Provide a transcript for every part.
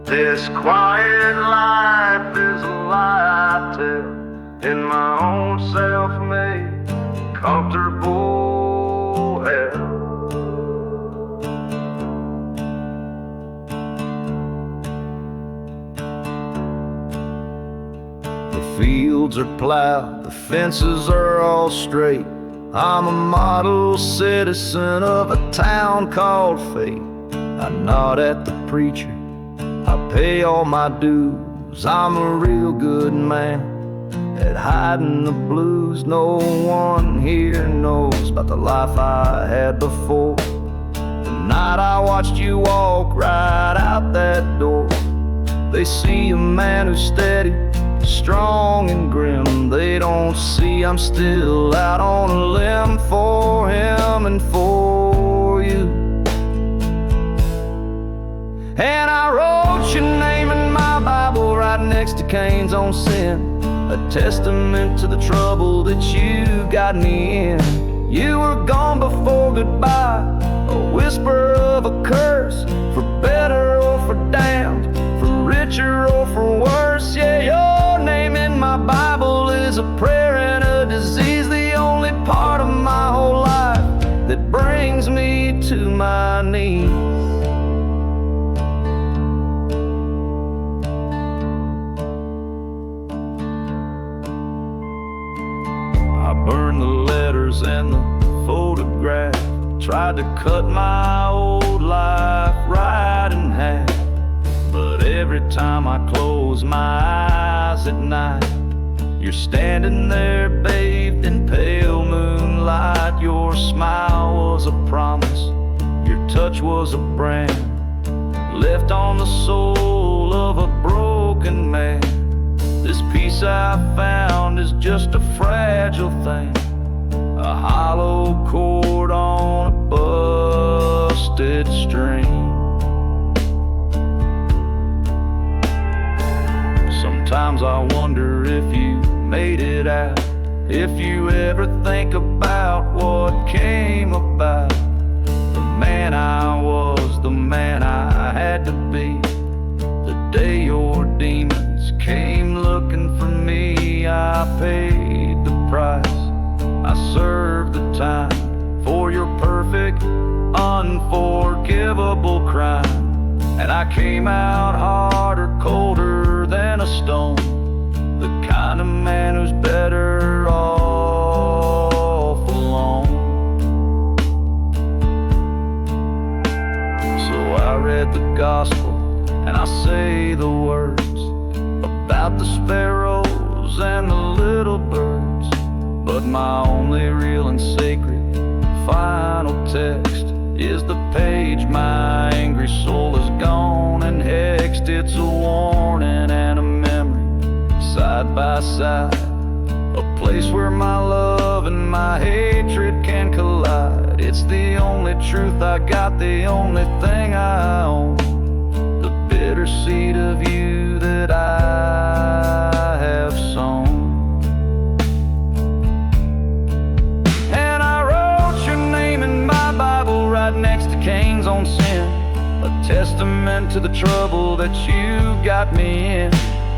This quiet life is a lie I tell in my own self-made, comfortable hell. The fields are plowed, the fences are all straight. I'm a model citizen of a town called Fate. I nod at the preacher, I pay all my dues. I'm a real good man at hiding the blues. No one here knows about the life I had before. The night I watched you walk right out that door, they see a man who's steady, strong and grim. They don't see I'm still out on a limb for him and for you. And I wrote your name in my Bible right next to Cain's own sin, a testament to the trouble that you got me in. You were gone before goodbye, a whisper of a curse, for better or for damned, for richer or for worse. Yeah, your name in my Bible is a prayer and a disease, the only part of my whole life that brings me to my knees. I burned the letters and the photograph, tried to cut my old life right in half. But every time I close my eyes at night, you're standing there bathed in pale moonlight. Your smile was a promise, your touch was a brand, left on the soul of a broken man. This peace I found is just a fragile thing, a hollow chord on a busted string. Sometimes I wonder if you made it out, if you ever think about what came about. The man I was, the man I had to be, the day your demons came looking for me. I paid the price, I served the time for your perfect, unforgivable crime. And I came out harder, colder than a stone, the kind of man who's better off alone. So I read the gospel and I say the words about the sparrows and the little birds, but my only real and sacred final text is the page my angry soul has gone and hexed. It's a warning and a memory side by side, a place where my love and my hatred can collide. It's the only truth I got, the only thing I own, the bitter seed of you that I have sown. And I wrote your name in my Bible right next to Cain's own sin, a testament to the trouble that you got me in.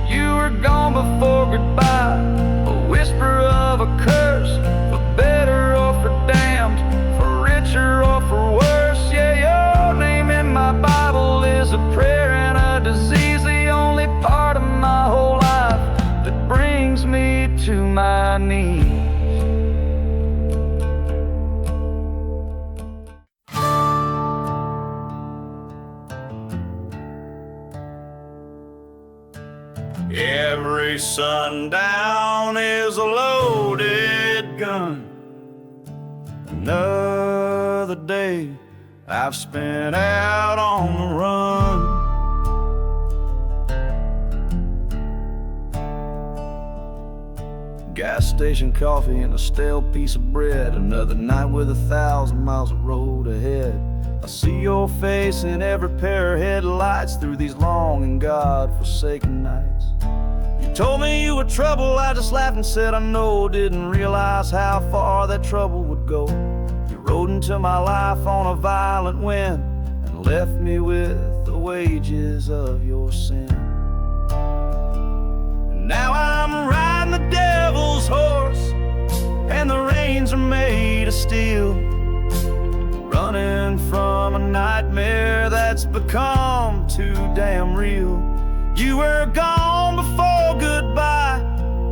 You were gone before goodbye, a whisper of a curse, for better or for damned, for richer or for worse. Yeah, your name in my Bible is a prayer and a disease, the only part of my whole life that brings me to my knees. Every sundown is a loaded gun. Another day I've spent out on the run. Gas station coffee and a stale piece of bread. Another night with 1,000 miles of road ahead. I see your face in every pair of headlights through these long and God-forsaken nights. You told me you were trouble, I just laughed and said I know. Didn't realize how far that trouble would go. You rode into my life on a violent wind and left me with the wages of your sin. And now I'm riding the devil's horse, and the reins are made of steel, running from a nightmare that's become too damn real. You were gone before goodbye,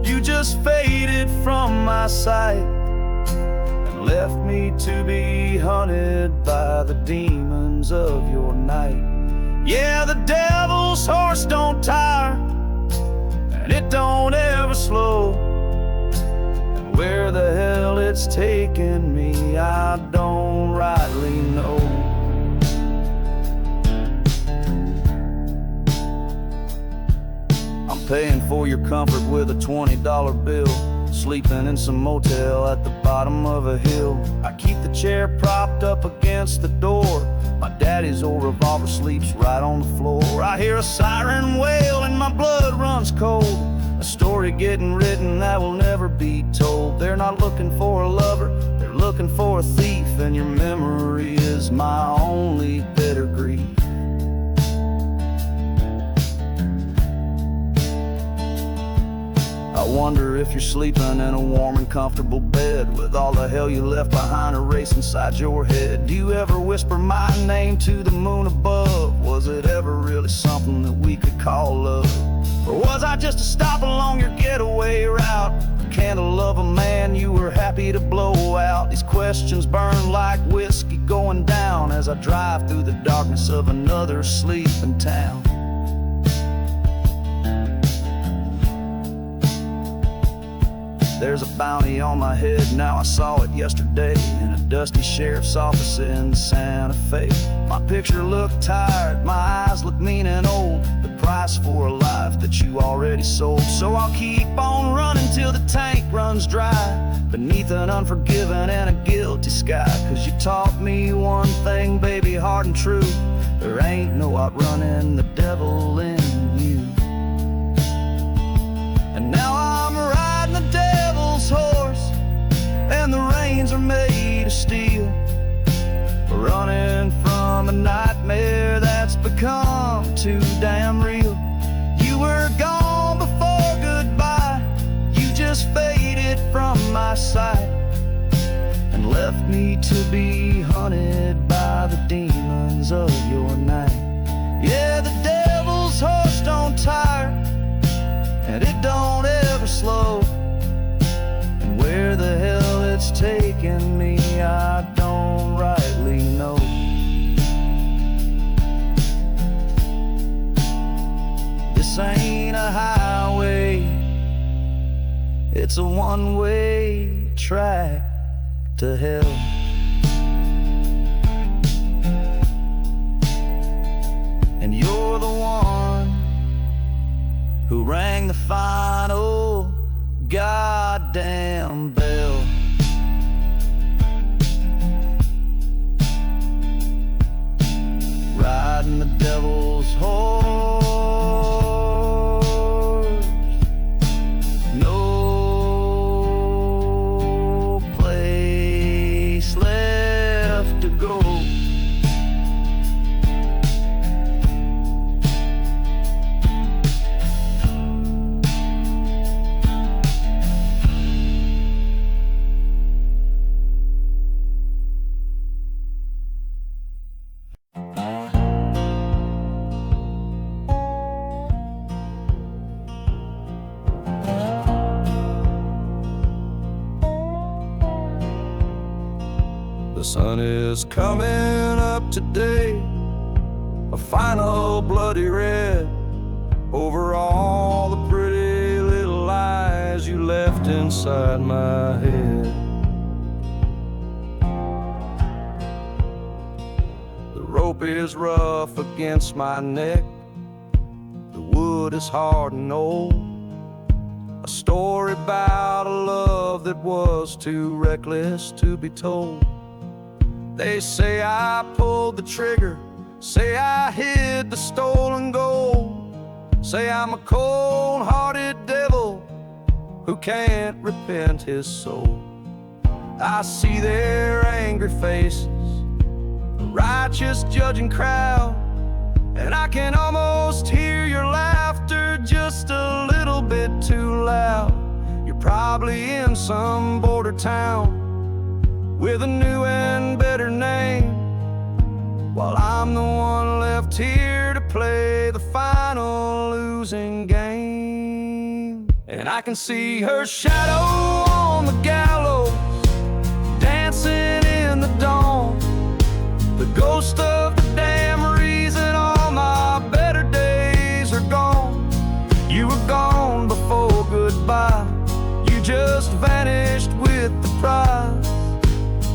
you just faded from my sight, and left me to be hunted by the demons of your night. Yeah, the devil's horse don't tire, and it don't ever slow, and where the hell it's taking me, I don't rightly know. I'm paying for your comfort with a $20 bill, sleeping in some motel at the bottom of a hill. I keep the chair propped up against the door, my daddy's old revolver sleeps right on the floor. I hear a siren wail and my blood runs cold, a story getting written that will never be told. They're not looking for a lover, they're looking for a thief, and your memory is my only bitter grief. I wonder if you're sleeping in a warm and comfortable bed, with all the hell you left behind a race inside your head. Do you ever whisper my name to the moon above? Was it ever really something that we could call love? Or was I just a stop along your getaway route, a candle of a man you were happy to blow out? These questions burn like whiskey going down as I drive through the darkness of another sleeping town. There's a bounty on my head, now I saw it yesterday, in a dusty sheriff's office in Santa Fe. My picture looked tired, my eyes look mean and old, the price for a life that you already sold. So I'll keep on running till the tank runs dry, beneath an unforgiving and a guilty sky. Cause you taught me one thing, baby, hard and true, there ain't no outrunning the devil in you. And now I'm riding the devil's horse, and the reins are made of steel, running from a nightmare that's become too damn real. You were gone before goodbye, you just faded from my sight, and left me to be hunted by the demons of your night. Yeah, the devil's horse don't tire, and it don't ever slow, and where the hell it's taking me, I don't rightly know. This ain't a highway, it's a one-way track to hell. And you're the one who rang the final goddamn bell. Riding the devil's horse, no place left to go. The sun is coming up today, a final bloody red, over all the pretty little lies you left inside my head. The rope is rough against my neck, the wood is hard and old, a story about a love that was too reckless to be told. They say I pulled the trigger, say I hid the stolen gold, say I'm a cold-hearted devil who can't repent his soul. I see their angry faces, the righteous judging crowd. And I can almost hear your laughter just a little bit too loud. You're probably in some border town with a new and better name, while I'm the one left here to play the final losing game. And I can see her shadow on the gallows, dancing in the dawn, the ghost of the damn reason all my better days are gone. You were gone before goodbye, you just vanished with the prize,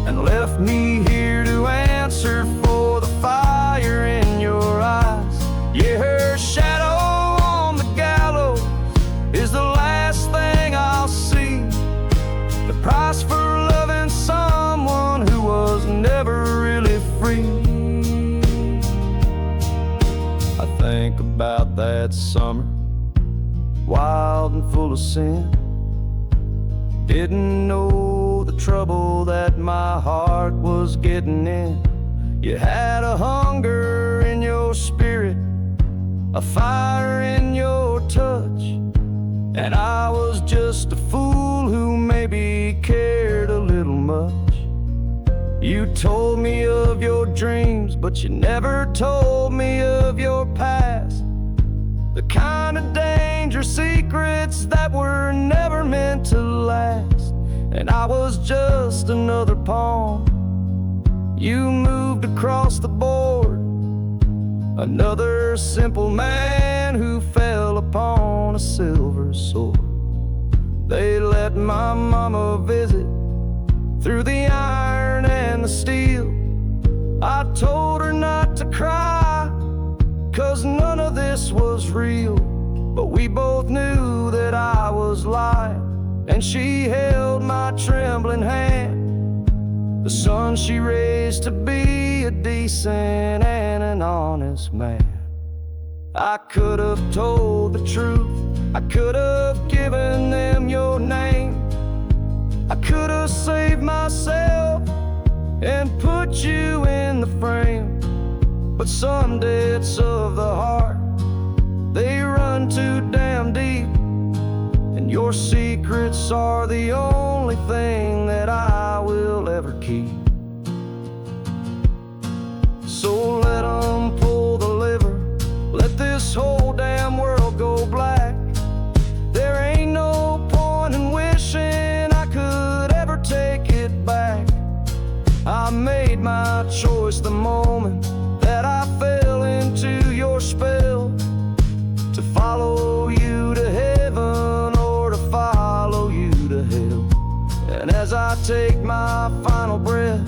and left me here to answer for the fire in your eyes. Yeah, her shadow on the gallows is the last thing I'll see, the price for loving someone who was never really free. I think about that summer, wild and full of sin. Didn't know the trouble that my heart was getting in. You had a hunger in your spirit, a fire in your touch, and I was just a fool who maybe cared a little much. You told me of your dreams, but you never told me of your past, the kind of danger secrets that were never meant to last. And I was just another pawn you moved across the board, another simple man who fell upon a silver sword. They let my mama visit through the iron and the steel. I told her not to cry, 'cause none of this was real. But we both knew that I was lying, and she held my trembling hand, the son she raised to be a decent and an honest man. I could have told the truth, I could have given them your name, I could have saved myself and put you in the frame. But some debts of the heart, they run too damn deep, and your secrets are the only thing that I will ever keep. So let them pull the lever, let this whole damn world go black. There ain't no point in wishing I could ever take it back. I made my choice the moment that I fell into your spell, to follow you to heaven or to follow you to hell. And as I take my final breath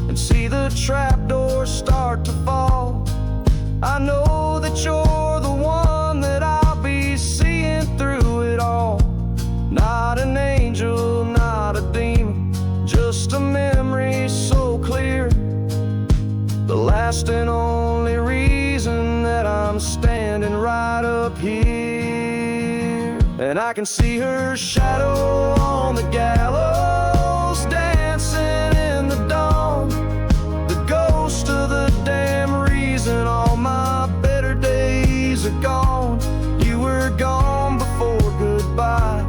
and see the trapdoor start to fall, I know that you're the one that I'll be seeing through it all. Not an angel, not a demon, just a memory so clear, the last and only reason that I'm standing right up here. And I can see her shadow on the gallows, dancing in the dawn, the ghost of the damn reason all my better days are gone. You were gone before goodbye,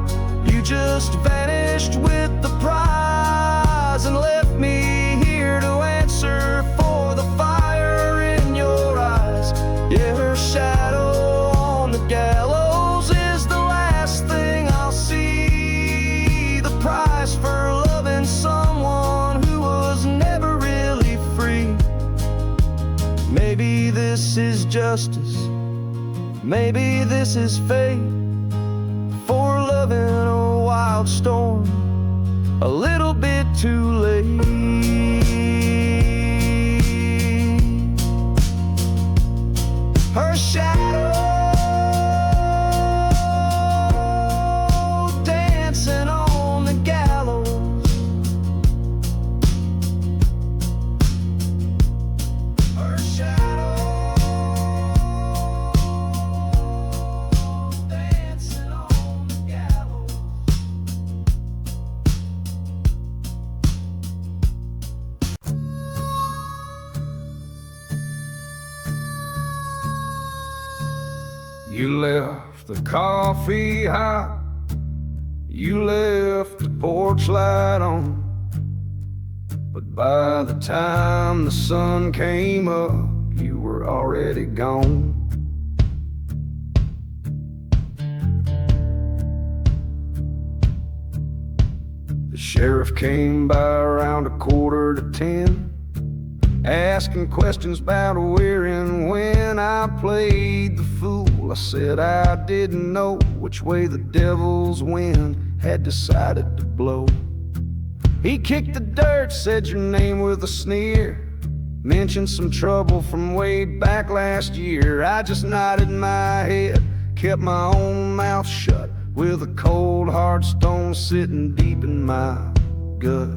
you just vanished with the prize, and left me here to answer for the fire in your eyes. Yeah, her shadow on the gallows is the last thing I'll see, the price for loving someone who was never really free. Maybe this is justice, maybe this is fate, for loving a wild storm a little bit too late. Her shadow dancing on the gallows, her shadow dancing on the gallows. You left the coffee hot, you left the porch light on, but by the time the sun came up, you were already gone. The sheriff came by around 9:45, asking questions about where and when I played the fool. I said I didn't know which way the devil's wind had decided to blow. He kicked the dirt, said your name with a sneer, mentioned some trouble from way back last year. I just nodded my head, kept my own mouth shut, with a cold hard stone sitting deep in my gut.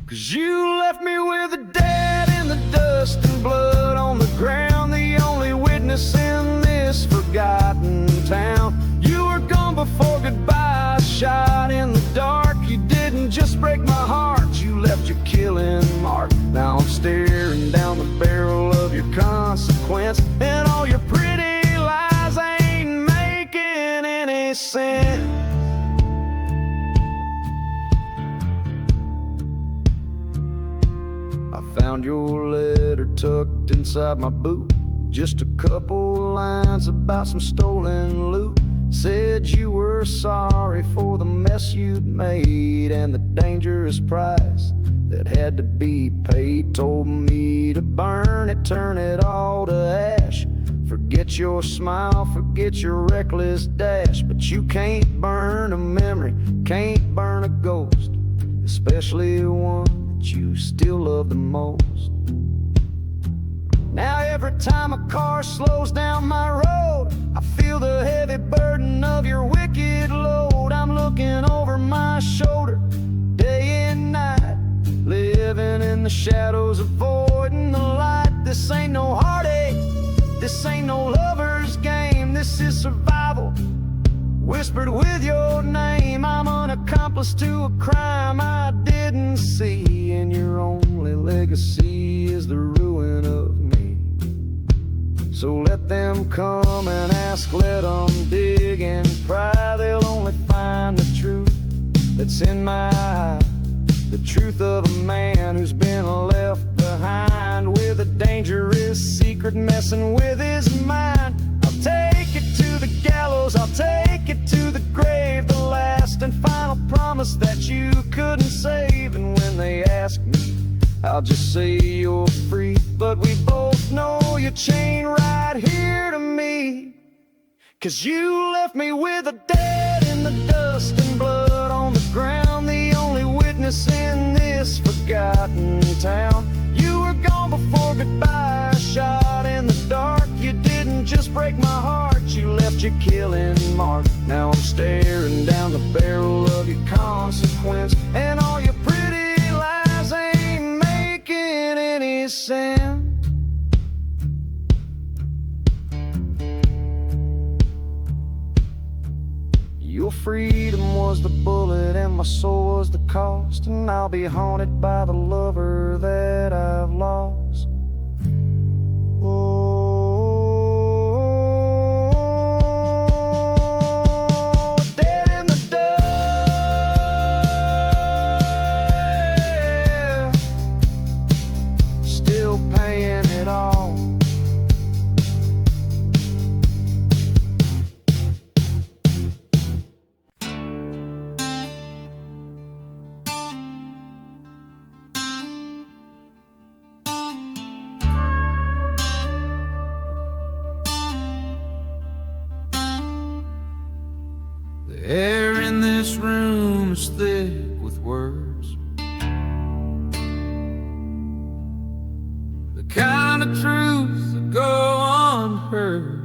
'Cause you left me with a dad in the dust and blood on the ground, the only witness in this forgotten town. You were gone before goodbye, shot in the dark. You didn't just break my heart, you left your killing mark. Now I'm staring down the barrel of your consequence, and all your pretty lies ain't making any sense. Found your letter tucked inside my boot, just a couple lines about some stolen loot. Said you were sorry for the mess you'd made and the dangerous price that had to be paid. Told me to burn it, turn it all to ash. Forget your smile, forget your reckless dash. But you can't burn a memory, can't burn a ghost, especially one you still love the most. Now every time a car slows down my road, I feel the heavy burden of your wicked load. I'm looking over my shoulder day and night, living in the shadows, avoiding the light. This ain't no heartache, this ain't no lover's game, this is survival, whispered with your name. I'm an accomplice to a crime I didn't see, and your only legacy is the ruin of me. So let them come and ask, let them dig and pry. They'll only find the truth that's in my eye, the truth of a man who's been left behind with a dangerous secret messing with his mind. I'll take it to the gallows, I'll take it to the grave, the last and final promise that you couldn't save. And when they ask me, I'll just say you're free, but we both know you're chained right here to me. 'Cause you left me with a dead in the dust and blood on the ground, the only witness in this forgotten town. You were gone before goodbye, shot in the dark. You didn't just break my heart, you left your killing mark. Now I'm staring down the barrel of your consequence, and all your pretty lies ain't making any sense. Your freedom was the bullet and my soul was the cost, and I'll be haunted by the lover that I've lost. Oh, dead in the dust, still paying it all. The air in this room is thick with words, the kind of truths that go unheard.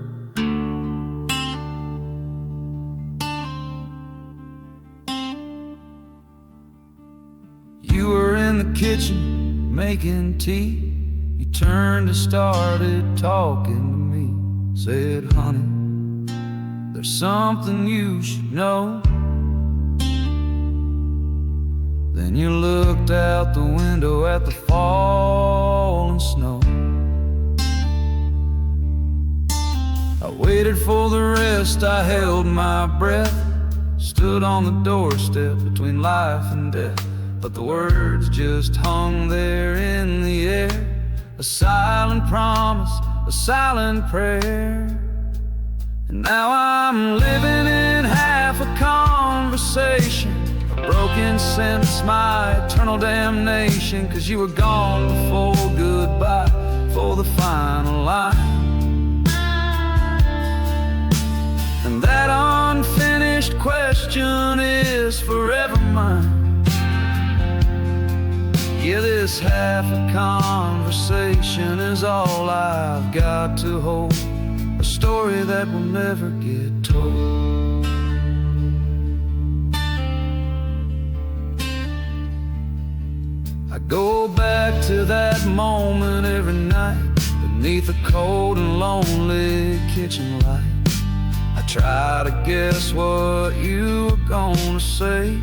You were in the kitchen making tea. You turned and started talking to me. Said, honey, there's something you should know. Then you looked out the window at the falling snow. Waited for the rest, I held my breath, stood on the doorstep between life and death. But the words just hung there in the air, a silent promise, a silent prayer. And now I'm living in half a conversation, a broken sentence, my eternal damnation. 'Cause you were gone before goodbye, for the final line. And that unfinished question is forever mine. Yeah, this half a conversation is all I've got to hold, a story that will never get told. I go back to that moment every night, beneath a cold and lonely kitchen light. I try to guess what you were gonna say.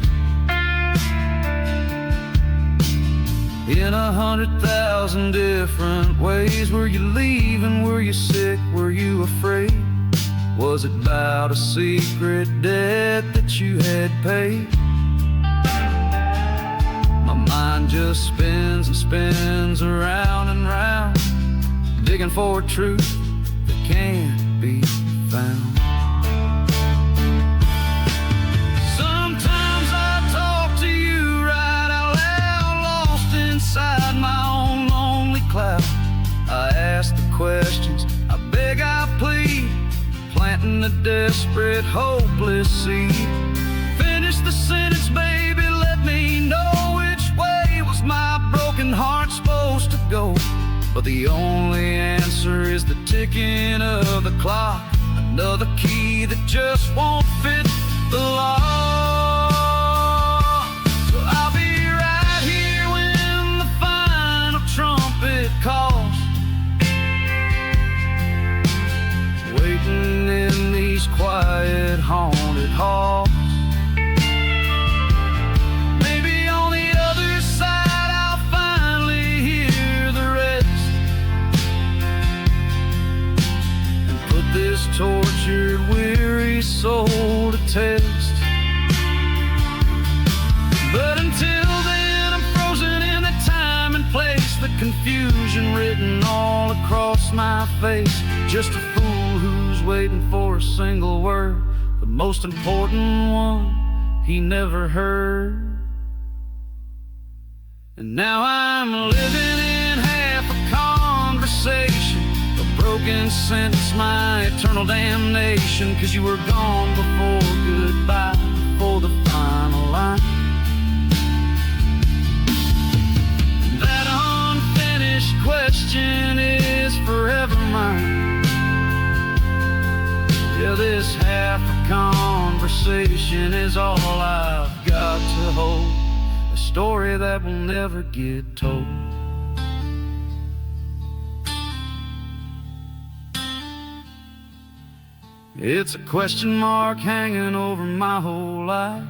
In 100,000 different ways. Were you leaving? Were you sick? Were you afraid? Was it about a secret debt that you had paid? My mind just spins and spins around and round, digging for a truth that can't be found. Inside my own lonely cloud, I ask the questions, I beg, I plead, planting a desperate, hopeless seed. Finish the sentence, baby, let me know which way was my broken heart supposed to go. But the only answer is the ticking of the clock, another key that just won't fit the lock. Calls, waiting in these quiet haunted halls. Maybe on the other side I'll finally hear the rest, and put this tortured, weary soul to test. But until then I'm frozen in the time and place, the confusion written all across my face. Just a fool who's waiting for a single word, the most important one he never heard. And now I'm living in half a conversation, a broken sentence, my eternal damnation. 'Cause you were gone before goodbye, before the final line. Question is forever mine. Yeah, this half a conversation is all I've got to hold, a story that will never get told. It's a question mark hanging over my whole life,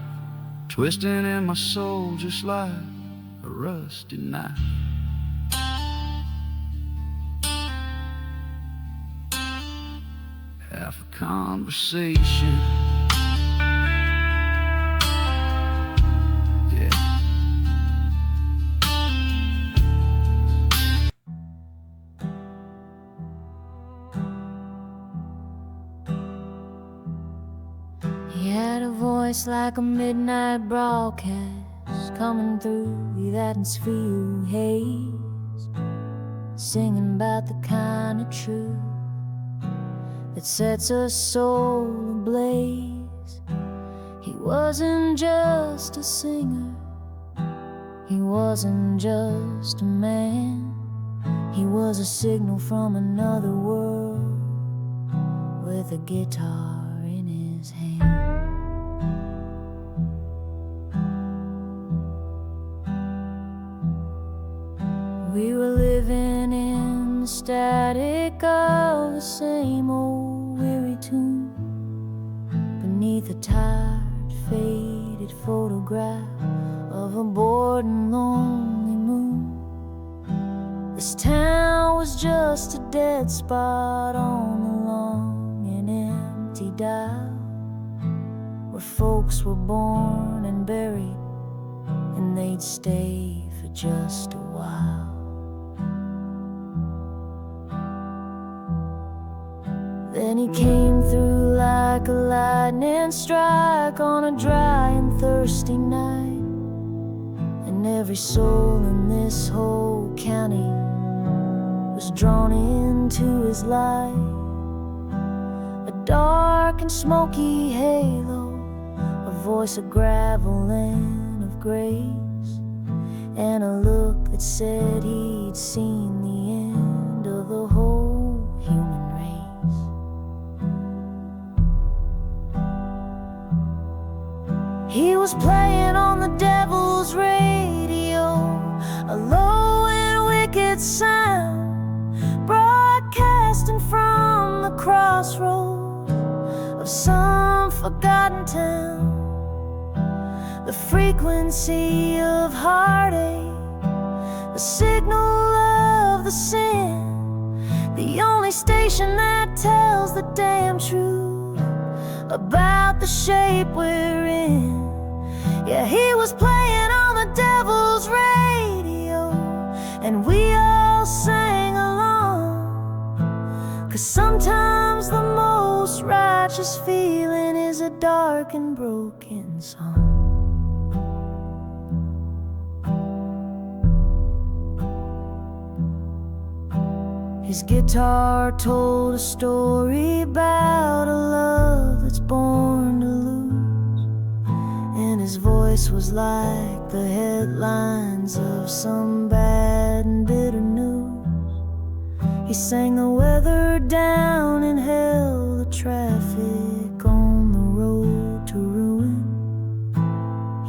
twisting in my soul just like a rusty knife. Half a conversation. Yeah. He had a voice like a midnight broadcast coming through the atmosphere haze, singing about the kind of truth that sets a soul ablaze. He wasn't just a singer, he wasn't just a man, he was a signal from another world with a guitar in his hand. We were living in the static of the same old weary tune, beneath a tired, faded photograph of a bored and lonely moon. This town was just a dead spot on the long and empty dial, where folks were born and buried, and they'd stay for just a while. Then he came through like a lightning strike on a dry and thirsty night, and every soul in this whole county was drawn into his light. A dark and smoky halo, a voice of gravel and of grace, and a look that said he'd seen the end of the whole human race. He was playing on the devil's radio, a low and wicked sound, broadcasting from the crossroads of some forgotten town. The frequency of heartache, the signal of the sin, the only station that tells the damn truth about the shape we're in. Yeah, he was playing on the devil's radio, and we all sang along. 'Cause sometimes the most righteous feeling is a dark and broken song. His guitar told a story about a love that's born to lose, and his voice was like the headlines of some bad and bitter news. He sang the weather down and held the traffic on the road to ruin.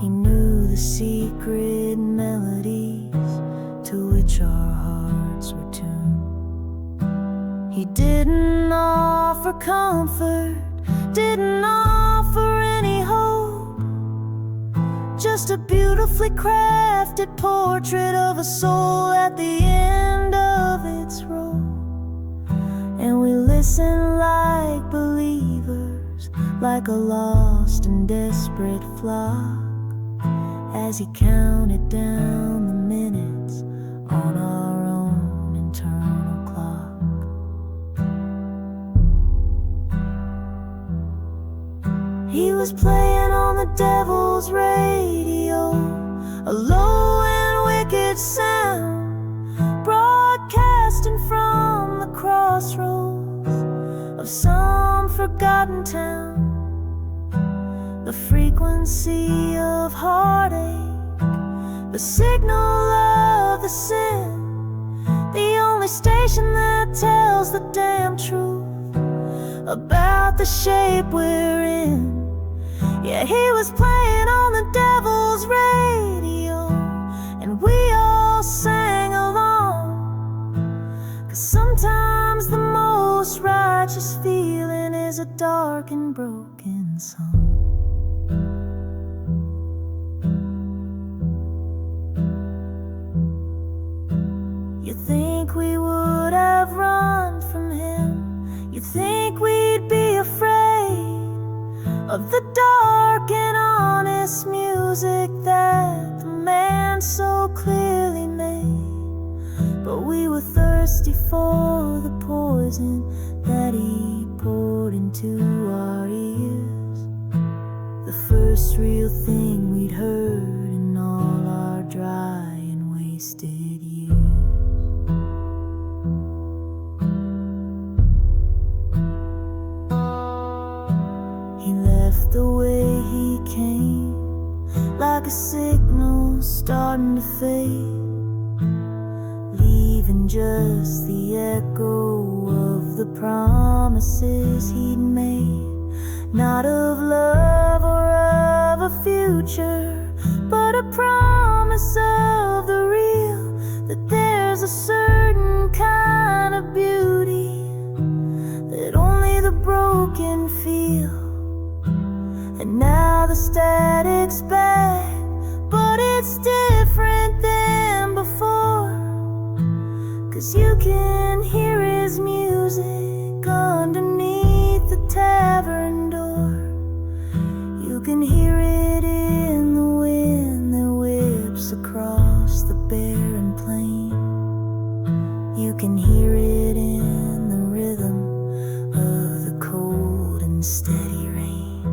He knew the secret melodies to which our hearts were tuned. He didn't offer comfort, didn't offer any hope, just a beautifully crafted portrait of a soul at the end of its rope. And we listened like believers, like a lost and desperate flock, as he counted down the minutes on our own internal clock. He was playing on the devil's radio, a low and wicked sound, broadcasting from the crossroads of some forgotten town. The frequency of heartache, the signal of the sin, the only station that tells the damn truth about the shape we're in. Yeah, he was playing on the devil's radio, and we all sang along. 'Cause sometimes the most righteous feeling is a dark and broken song. You think we would have run from him? You think we'd be afraid of the dark and honest music that the man so clearly made? But we were thirsty for the poison that he poured into our ears, the first real thing we'd heard in all our dry and wasted years. He left the way he came, like a signal starting to fade, leaving just the echo of the promises he'd made, not of love or of a future, but a promise of the real, that there's a certain kind of beauty that only the broken feel. And now the static's back, but it's different than before, 'cause you can hear his music underneath beneath the tavern door. You can hear it in the wind that whips across the barren plain. You can hear it in the rhythm of the cold and steady rain.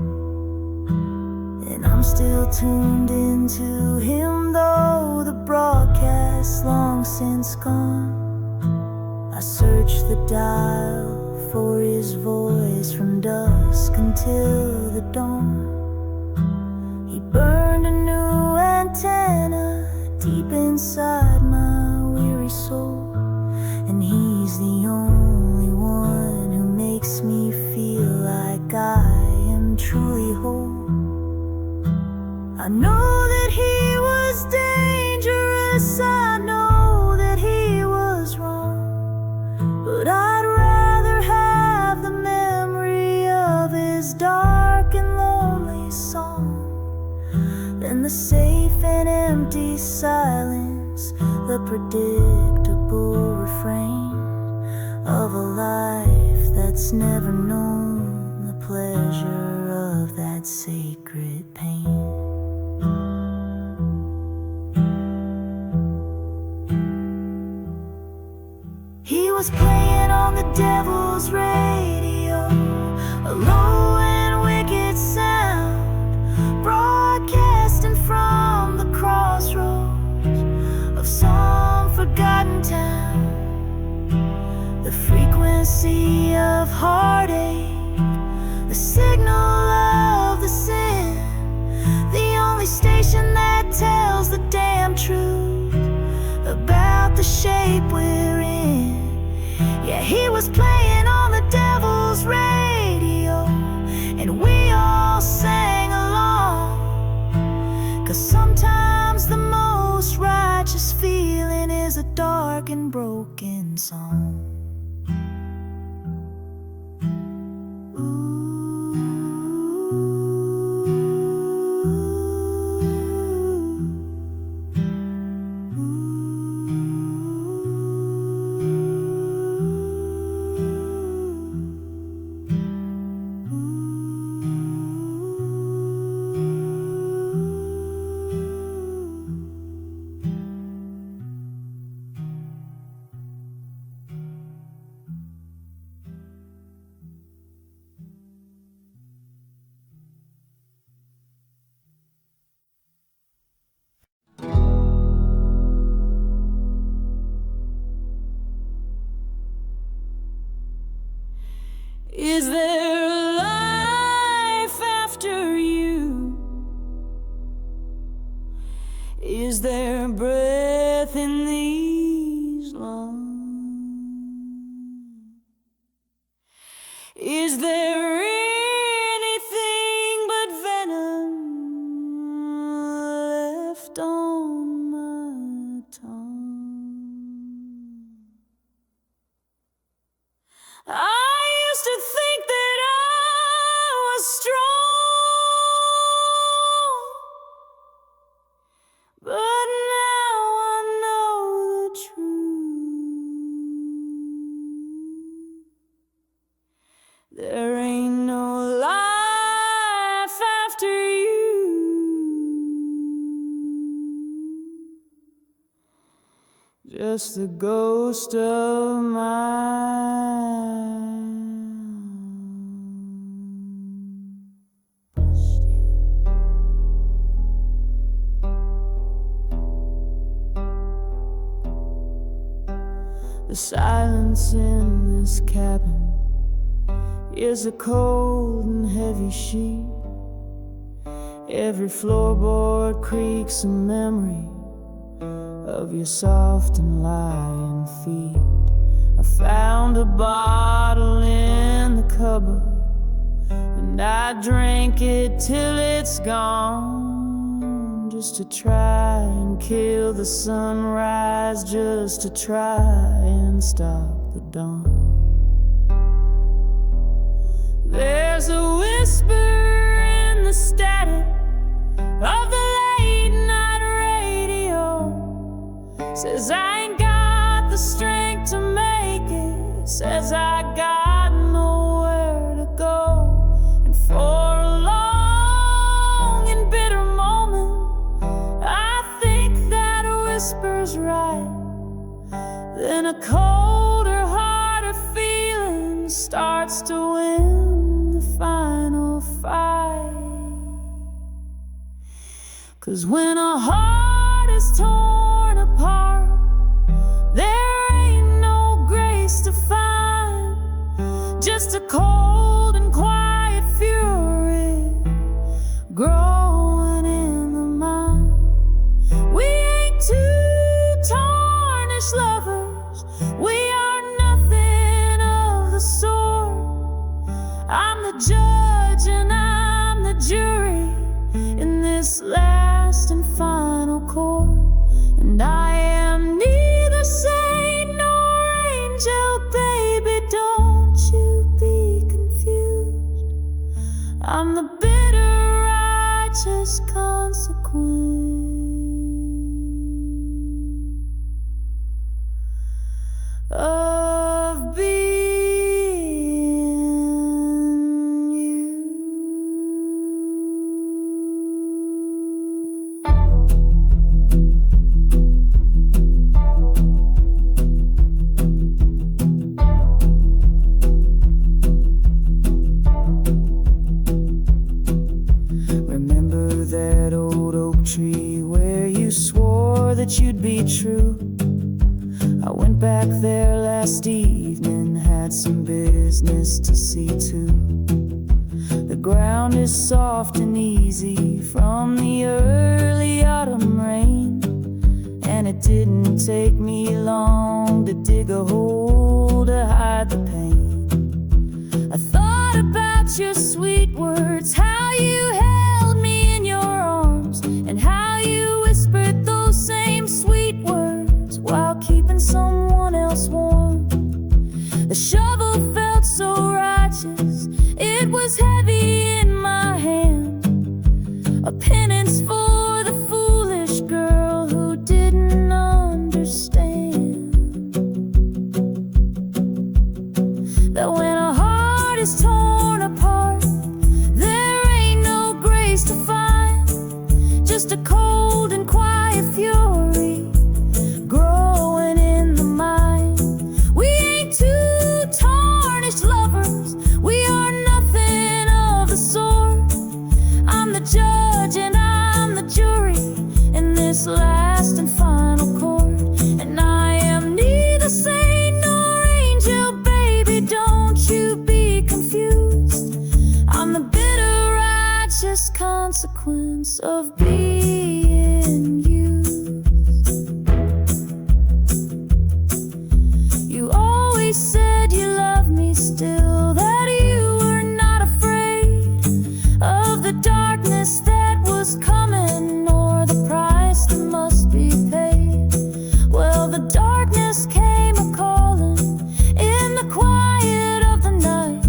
And I'm still tuned into him, though the broadcast's long since gone. I search the dial for his voice from dusk until the dawn. He burned a new antenna deep inside my weary soul, and he's the only one who makes me feel like I am truly whole. I know that he was dangerous, I know that he was wrong, but I'd rather have the memory of his dark and lonely song than the safe and empty silence, the predictable refrain of a life that's never known the pleasure of that sacred pain. He was playing on the devil's radio, a low and wicked sound, broadcasting from the crossroads of some forgotten town. The frequency of heartache, the signal of the sin, the only station that tells the damn truth about the shape we're in. Yeah, he was playing on the devil's radio, and we all sang along, 'cause sometimes the most righteous feeling is a dark and broken song. Is there a life after you? Is there breath in these lungs? Is there anything but venom left on my tongue? I used to think that I was strong, but now I know the truth. There ain't no life after you, just the ghost of my The silence in this cabin is a cold and heavy sheet. Every floorboard creaks a memory of your soft and lying feet. I found a bottle in the cupboard, and I drank it till it's gone, just to try and kill the sunrise, just to try and stop the dawn. There's a whisper in the static of the late night radio, says I ain't got the strength to make it, says I got nowhere to go. Then a colder, harder feeling starts to win the final fight. 'Cause when a heart is torn apart, there ain't no grace to find, just a cold and quiet fury growing in the mind. We ain't two tarnished lovers, we are nothing of the sort. I'm the judge and I'm the jury in this last and final court. And I am neither saint nor angel, baby, don't you be confused. I'm the bitter, righteous consequence of being you. Remember that old oak tree where you swore that you'd be true? I went back there last evening, had some business to see to. The ground is soft and easy from the early autumn rain, and it didn't take me long to dig a hole to hide the pain. I thought about your sweet words, how you held me in your arms, and how you whispered those same sweet words while keeping someone else warm. The shovel felt so righteous, it was heavy in my hand, a penance for the foolish girl who didn't understand that when a heart is torn apart, there ain't no grace to find, just a cold and quiet fury growing in the mind. We ain't two tarnished lovers, we are nothing of the sort. I'm the judge and I'm the jury in this last and final court. And I am neither saint nor angel, baby, don't you be confused. I'm the bitter, righteous consequence of being you. You always said you love me still, that you were not afraid of the darkness that was coming or the price that must be paid. Well, the darkness came a-calling in the quiet of the night,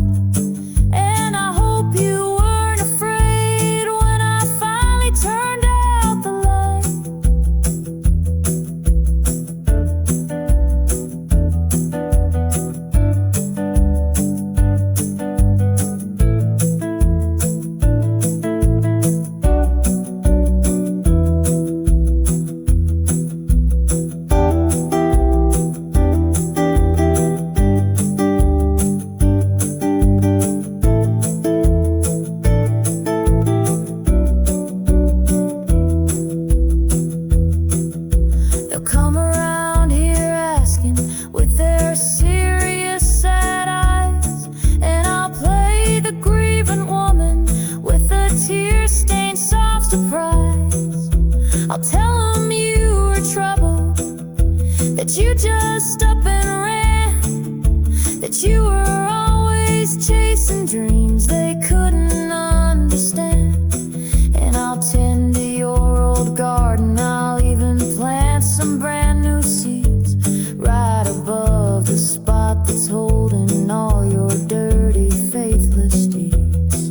and I hope you weren't afraid when I finally turned out the light. They'll come around here asking with their serious sad eyes, and I'll play the grieving woman with a tear-stained soft surprise. I'll tell them you were troubled, that you just up and ran, that you were always chasing dreams they couldn't understand. And I'll tend to your old garden, I'll even plant some brand new seeds right above the spot that's holding all your dirty, faithless deeds.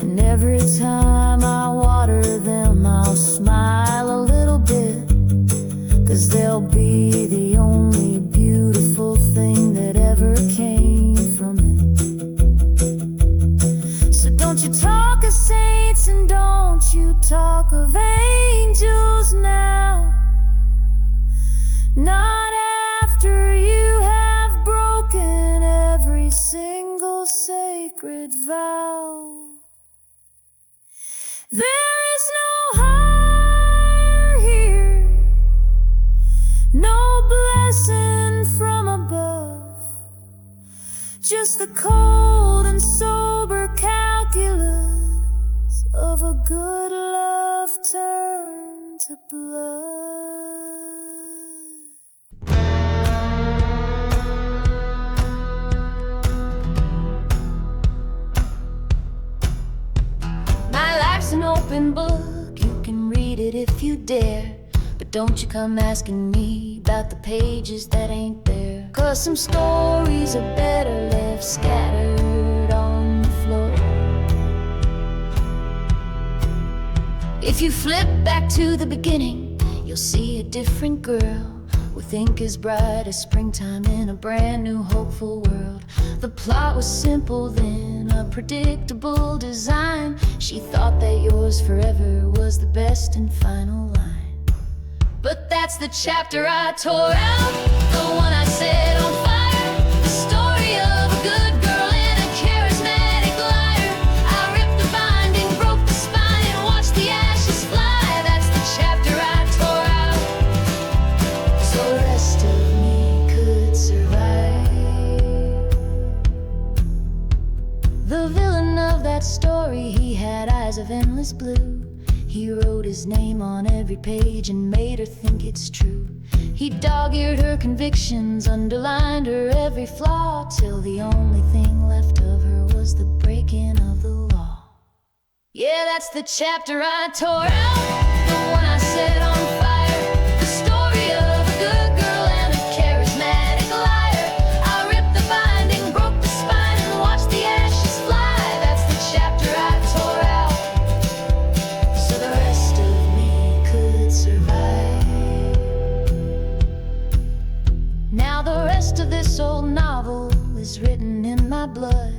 And every time I water them, I'll smile a little bit, 'cause they'll be the only beautiful thing that ever came from it. vow. There is no higher here, no blessing from above, just the cold and sober calculus of a good love turned to blood. My life's an open book, you can read it if you dare, but don't you come asking me about the pages that ain't there. 'Cause some stories are better left scattered on the floor. If you flip back to the beginning, you'll see a different girl with ink as bright as springtime in a brand new hopeful world. The plot was simple then, a predictable design. She thought that yours forever was the best and final line. But that's the chapter I tore out, the one I set on fire. The story of a good girl and a charismatic liar. I ripped the binding, broke the spine, and watched the ashes fly. That's the chapter I tore out, so the rest of me could survive. The villain of that story, he had eyes of endless blue. He wrote his name on every page and made her think it's true. He dog-eared her convictions, underlined her every flaw, till the only thing left of her was the breaking of the law. Yeah, that's the chapter I tore out, the one I set on fire. The story of a good girl and a charismatic liar. I ripped the binding, broke the spine, and watched the ashes fly. That's the chapter I tore out, so the rest of me could survive. Now the rest of this old novel is written in my blood.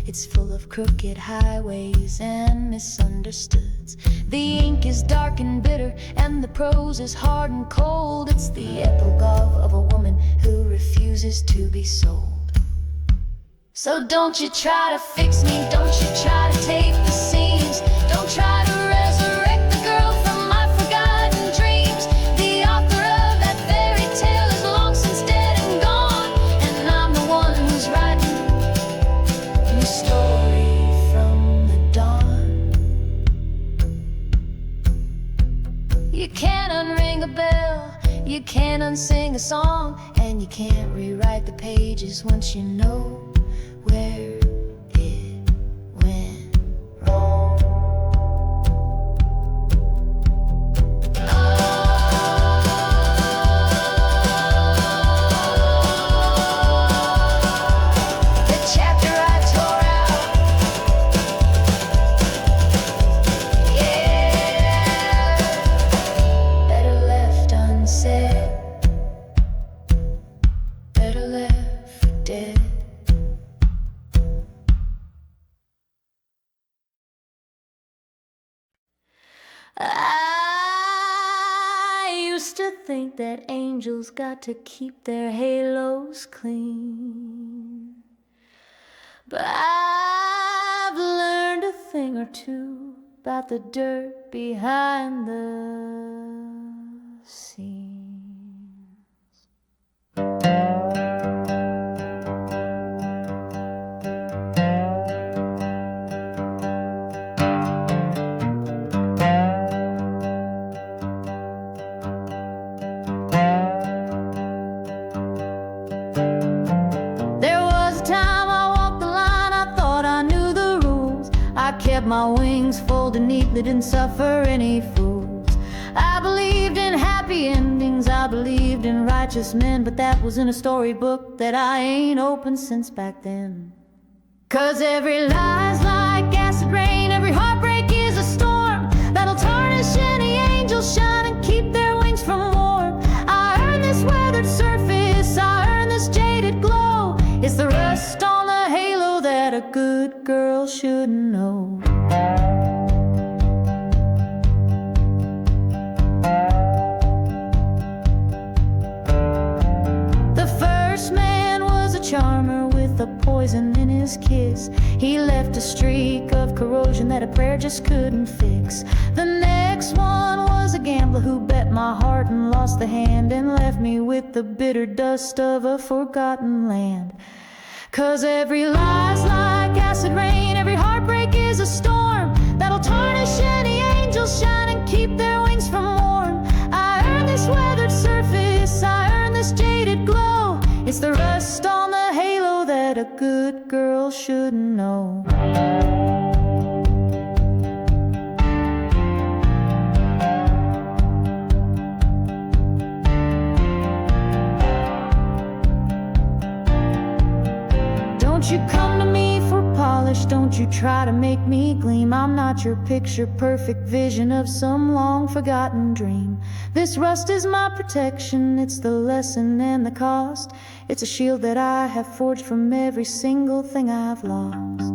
It's full of crooked highways and misunderstoods. The ink is dark and bitter, and the prose is hard and cold. It's the epilogue of a woman who refuses to be sold. So don't you try to fix me, don't you try to tape the seams, don't try to resurrect the girl from my forgotten dreams. The author of that fairy tale is long since dead and gone, and I'm the one who's writing a new story from the dawn. You can't unring a bell, you can't unsing a song, and you can't rewrite the pages once you know where it went wrong. The chapter I tore out, yeah, better left unsaid, better left dead. I used to think that angels got to keep their halos clean, but I've learned a thing or two about the dirt behind the scenes. There was a time I walked the line, I thought I knew the rules. I kept my wings folded neatly, didn't suffer any fools. I believed in happy endings, I believed in righteous men, but that was in a storybook that I ain't opened since back then. 'Cause every lie's like acid rain, every heartbreak is a storm that'll tarnish any angel's shine and keep their wings from war. I earned this weathered surface, I earned this jaded glow. It's the rust on the halo that a good girl should know. The first man was a charmer with with the poison in his kiss. He left a streak of corrosion that a prayer just couldn't fix. The next one was a gambler who bet my heart and lost the hand, and left me with the bitter dust of a forgotten land. 'Cause every lie's like acid rain, every heartbreak is a storm that'll tarnish any angel's shine and keep their wings from warm. I earned this weathered surface, I earned this jaded glow. It's the rust on the halo that a good girl should know. Don't you come to me for polish, don't you try to make me gleam. I'm not your picture-perfect vision of some long-forgotten dream. This rust is my protection, it's the lesson and the cost. It's a shield that I have forged from every single thing I've lost.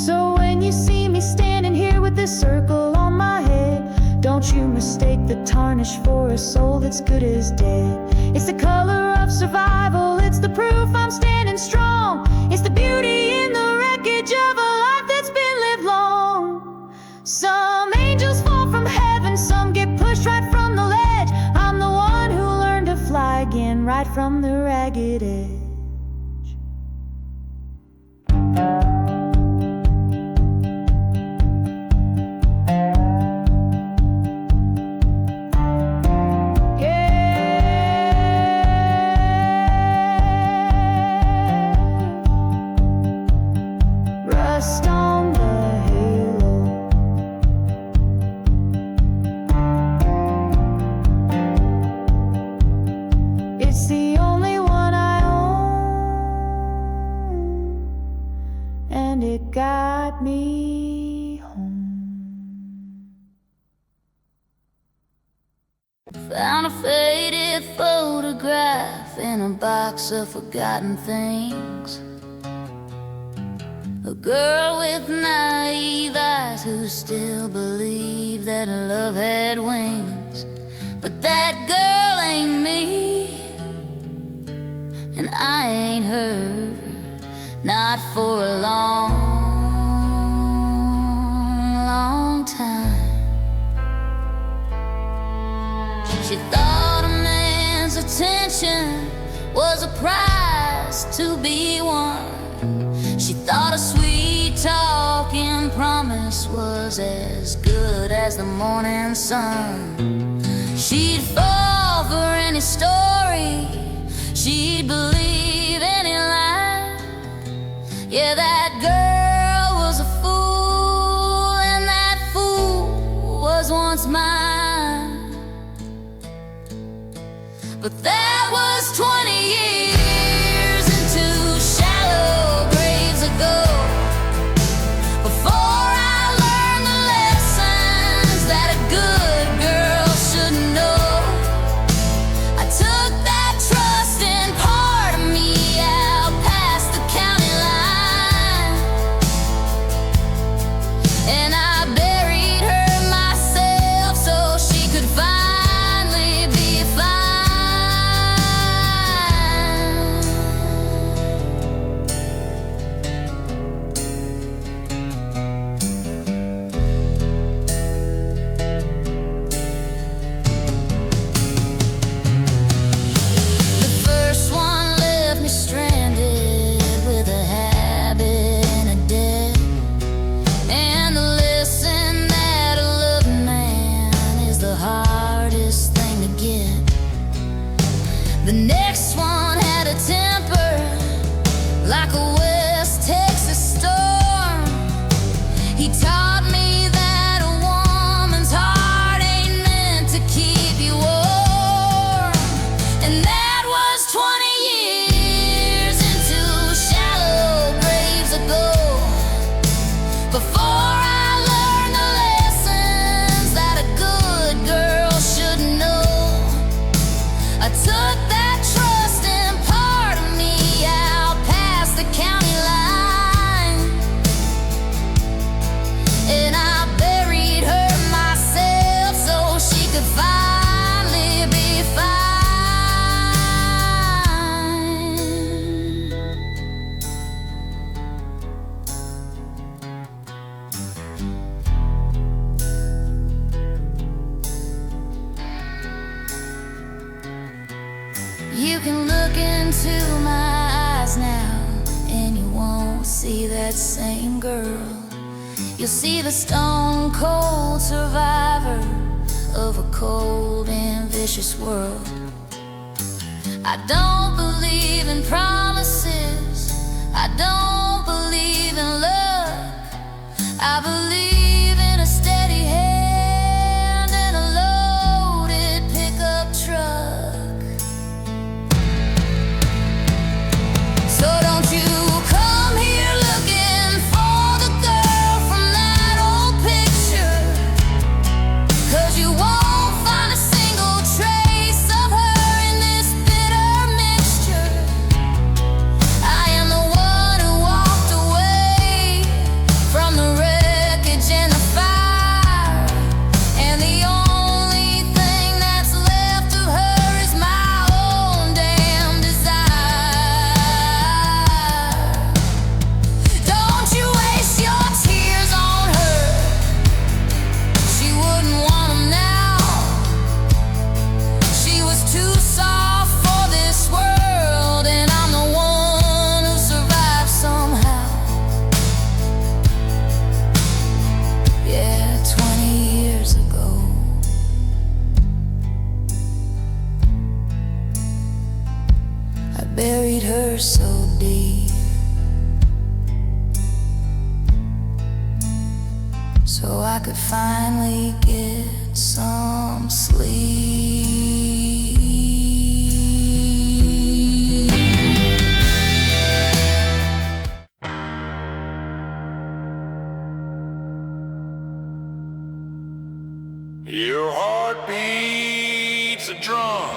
So when you see me standing here with this circle on my head, don't you mistake the tarnish for a soul that's good as dead. It's the color of survival, it's the proof I'm standing strong. It's the beauty in the wreckage of a life that's been lived long. Some angels fall from heaven, some get pushed right from the ledge. I'm the one who learned to fly again right from the ragged edge. It's the only one I own, and it got me home. Found a faded photograph in a box of forgotten things. A girl with naive eyes who still believed that love had wings. But that girl ain't me, and I ain't her, not for a long, long time. She thought a man's attention was a prize to be won. She thought a sweet talking promise was as good as the morning sun. She'd fall for any story, she'd believe any lie. Yeah, that girl was a fool, and that fool was once mine. But that was 20 years and two shallow graves ago, before I learned the lessons that a good girl should know. I took that trusting part of me out past the county line, and I buried her myself so she could finally be fine. that same girl. You'll see the stone cold survivor of a cold and vicious world. I don't believe in promises, I don't believe in luck. I believe in a steady hand and a loaded pickup truck. So don't you come here looking for the girl from that old picture, 'cause you won't find a single trace of her in this bitter mixture. I am the one who walked away from the wreckage and the fire, and the only thing that's left of her is my own damn desire. Don't you waste your tears on her, she wouldn't want them now. She was too soft for this world, and I'm the one who survived somehow. Yeah, 20 years ago. I buried her so deep, so I could finally get some sleep. Your heart beats a drum.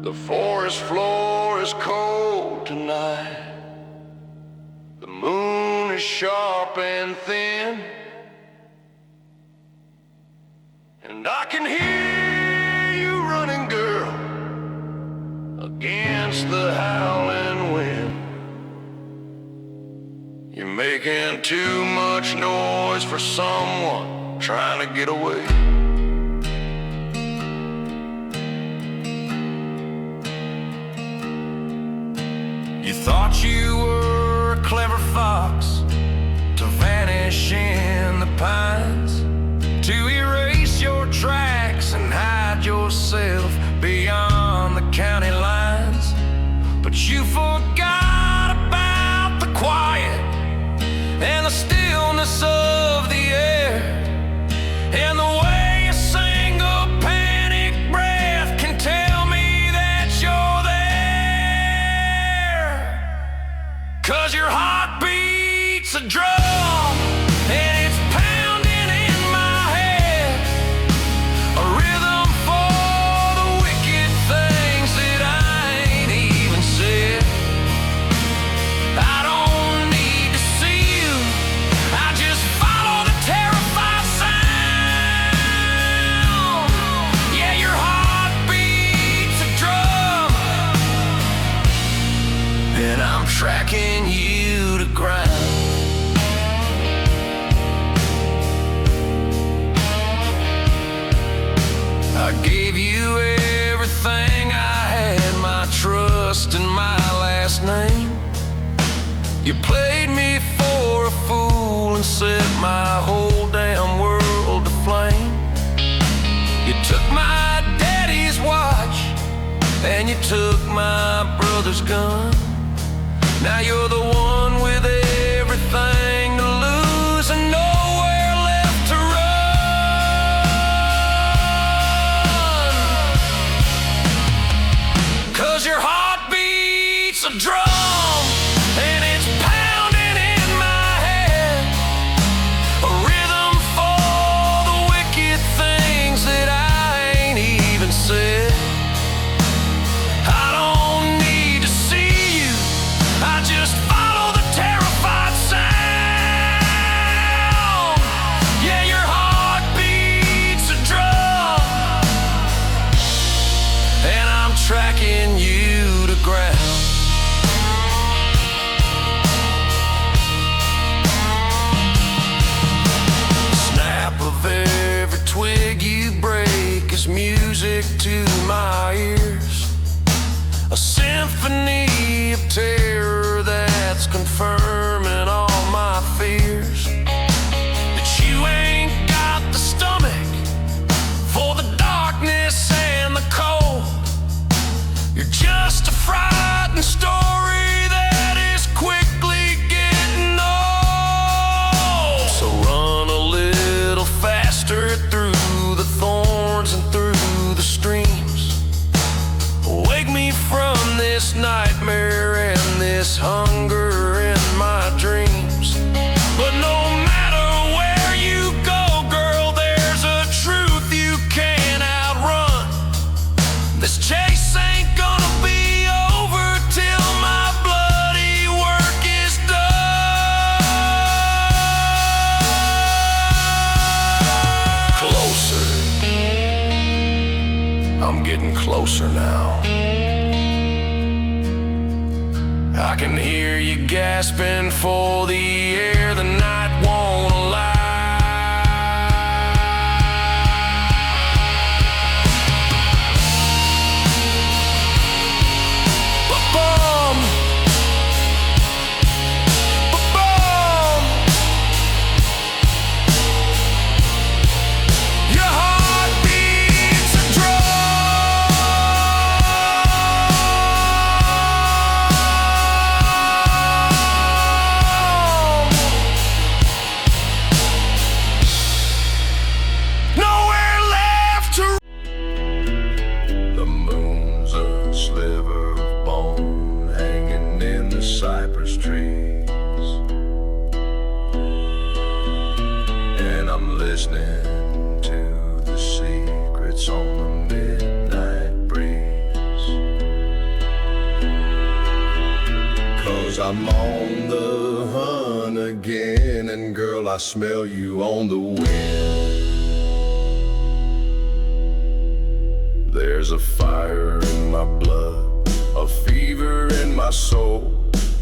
The forest floor is cold tonight. The moon is sharp and thin, and I can hear you running, girl, against the howling wind. You're making too much noise for someone trying to get away. You thought you were a clever fox to vanish in the pines, to erase your tracks and hide yourself beyond the county lines. But you forgot about the quiet and the stillness of the air, and the way a single panic breath can tell me that you're there. 'Cause your heart beats a drum, and it's pounding in my head, a rhythm for the wicked things that I ain't even said. I don't need to see you, I just follow the terrified sound. Yeah, your heart beats a drum, and I'm tracking you to ground. I gave you everything I had, my trust and my last name. You played me for a fool and set my whole damn world aflame. You took my daddy's watch and you took my brother's gun. Now you're the one with everything to lose and nowhere left to run. 'Cause your heart beats a drum, and it's pounding in my head, a rhythm for the wicked things that I ain't even said. I don't need to see you, I just follow the terrified sound. Yeah, your heart beats a drum, and I'm tracking you to ground. Snap of every twig you break is music to my ears, a symphony of terror that that's confirming all my fears. That you ain't got the stomach for the darkness and the cold. You're just a frightened story that is quickly getting old. So run a little faster through the thorns and through the streams. Wake me from this nightmare and this hunger in my dreams. But no matter where you go, girl, there's a truth you can't outrun. This chase ain't gonna be over till my bloody work is done. Closer. I'm getting closer now. I can hear you gasping for the air the night won't allow. Ba-bum! Ba-bum! Your heart beats a drum. Nowhere left to. The moon's a sliver of bone hanging in the cypress trees, and I'm listening to the secrets on the midnight breeze. 'Cause I'm on the hunt again, and girl, I smell you on the wind. There's a fire in my blood, a fever in my soul,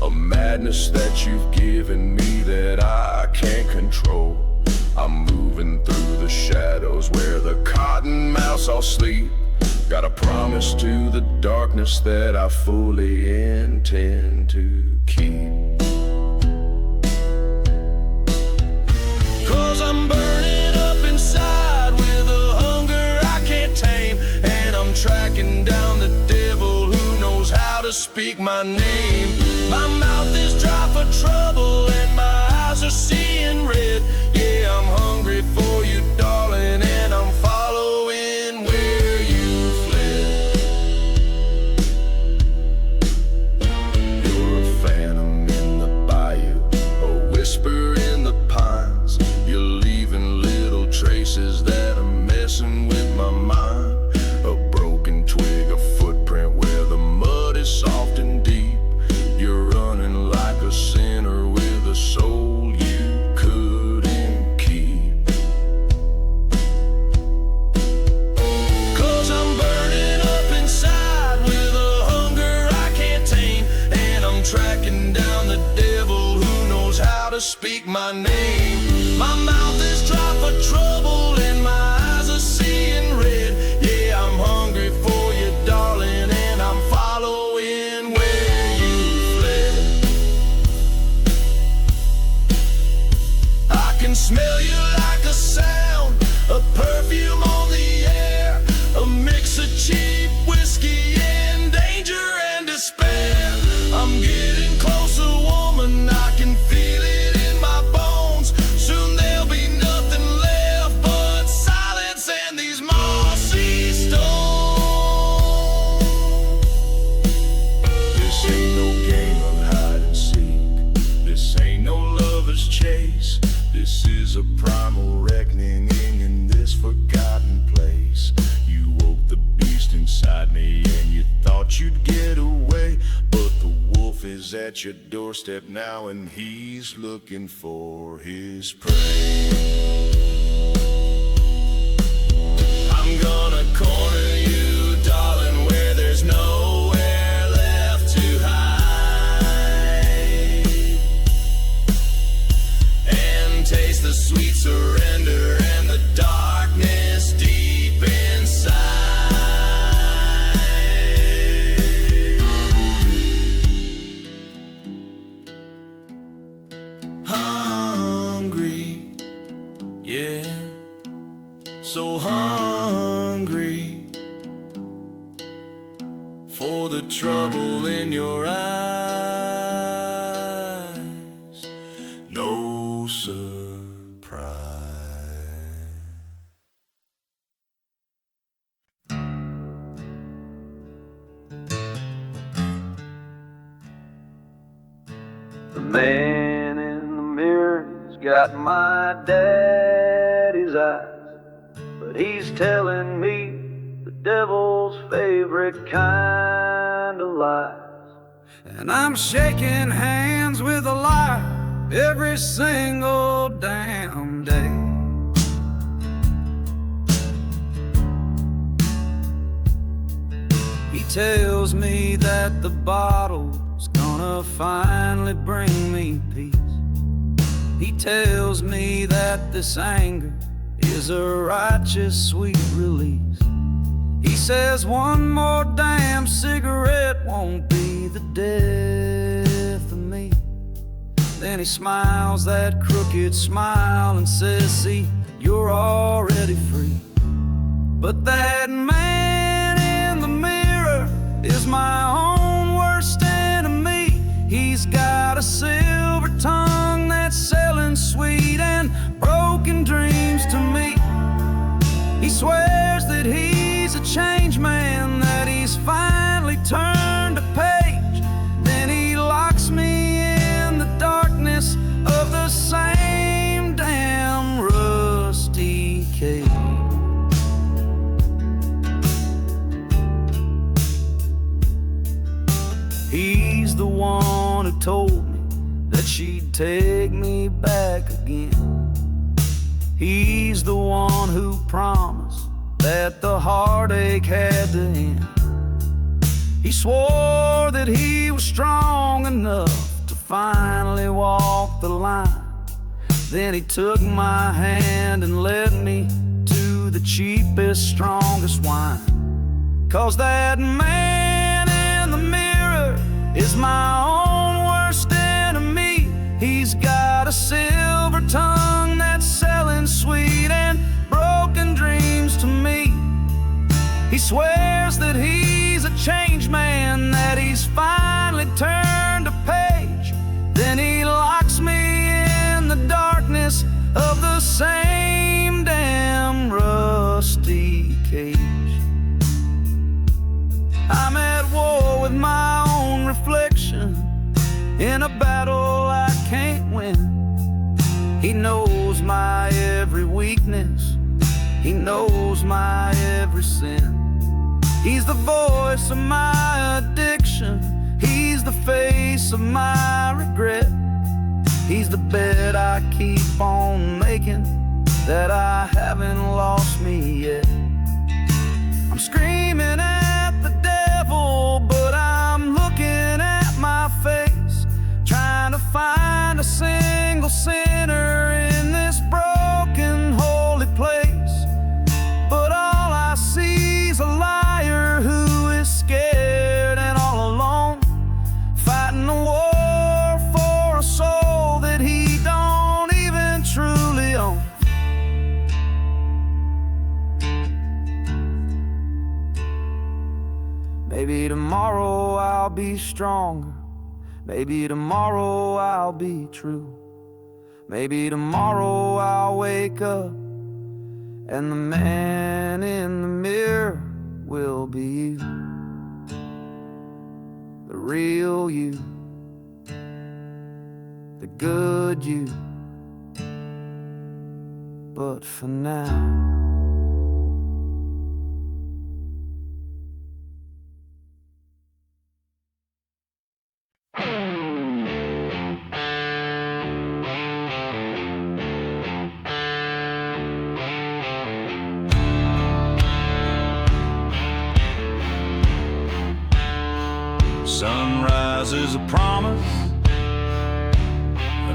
a madness that you've given me that I can't control. I'm moving through the shadows where the cottonmouths all sleep. Got a promise to the darkness that I fully intend to keep. 'Cause I'm burning up inside with a hunger I can't tame, and I'm tracking down the devil who knows how to speak my name. My mouth is dry for trouble and my eyes are seeing red. Yeah, I'm hungry for you, darling, and I'm following where you fled. You're a phantom in the bayou, a whisper in the pines. You're leaving little traces that are messing with my mind. A broken twig, a footprint where the mud is soft and deep. You're running like a sinner with a soul you couldn't keep. 'Cause I'm burning up inside with a hunger I can't tame, and I'm tracking down the devil who knows how to speak my name. My mouth is dry for trouble and my eyes are seeing red. Yeah, I'm hungry for you, darling, and I'm following where you fled. I can smell you like a sound, a perfume on the air, a mix of cheap whiskey and danger and despair. I'm getting closer, woman, I can feel it in my bones. Soon there'll be nothing left but silence and these mossy stones. This ain't no game of hide and seek. This ain't no lover's chase. This is a primal reckoning in this forgotten place. You woke the beast inside me and you thought you'd get away, but the wolf is at your doorstep now and he's looking for his prey. I'm gonna corner you, darling, where there's nowhere left to hide, and taste the sweet surrender and the darkness deep inside. trouble in your eyes, no surprise. The man in the mirror's got my daddy's eyes, but he's telling me the devil's favorite kind of lies. And I'm shaking hands with a liar every single damn day. He tells me that the bottle's gonna finally bring me peace. He tells me that this anger is a righteous sweet release. He says one more damn cigarette won't be the death of me. Then he smiles that crooked smile and says, see, you're already free. But that man in the mirror is my own worst enemy. He's got a silver tongue that's selling sweet and broken dreams to me. He swears that he's a changed man, that he's finally turned a page. Then he locks me in the darkness of the same damn rusty cage. He's the one who told me that she'd take me back again. He's the one who promised that the heartache had to end. He swore that he was strong enough to finally walk the line. Then he took my hand and led me to the cheapest, strongest wine. 'Cause that man in the mirror is my own worst enemy. He's got a silver tongue that's selling sweet and broken dreams to me. He swears that he's a changed man, that he's finally turned a page. Then he locks me in the darkness of the same damn rusty cage. I'm at war with my own reflection in a battle I can't win. He knows my every weakness, he knows my every sin. He's the voice of my addiction, he's the face of my regret. He's the bed I keep on making, that I haven't lost me yet. I'm screaming at the devil, but I'm looking at my face, trying to find a single sinner in this broken holy place. But all I see is a liar who is scared and all alone, fighting a war for a soul that he don't even truly own. Maybe tomorrow I'll be stronger, maybe tomorrow I'll be true. Maybe tomorrow I'll wake up and the man in the mirror will be you, the real you, the good you. But for now, sunrise is a promise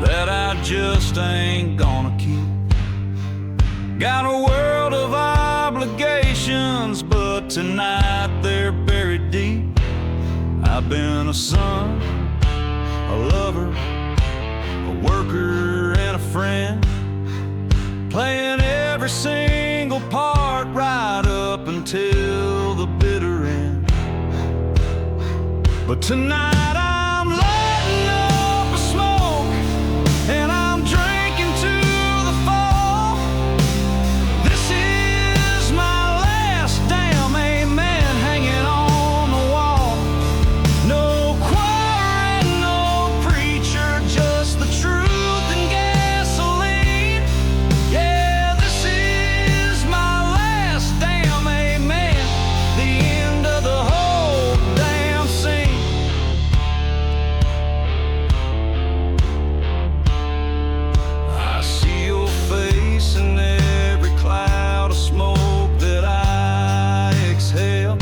that I just ain't gonna keep. Got a world of obligations, but tonight they're buried deep. I've been a son, a lover, a worker and a friend, playing every single part right up until the bitter end. But tonight I'm lighting up a smoke, and I'm drinking to the fall. This is my last damn amen hanging on the wall. No choir and no preacher, just the truth and gasoline. Yeah, this is my last damn amen, the end of the whole damn scene. I see your face in every cloud of smoke that I exhale.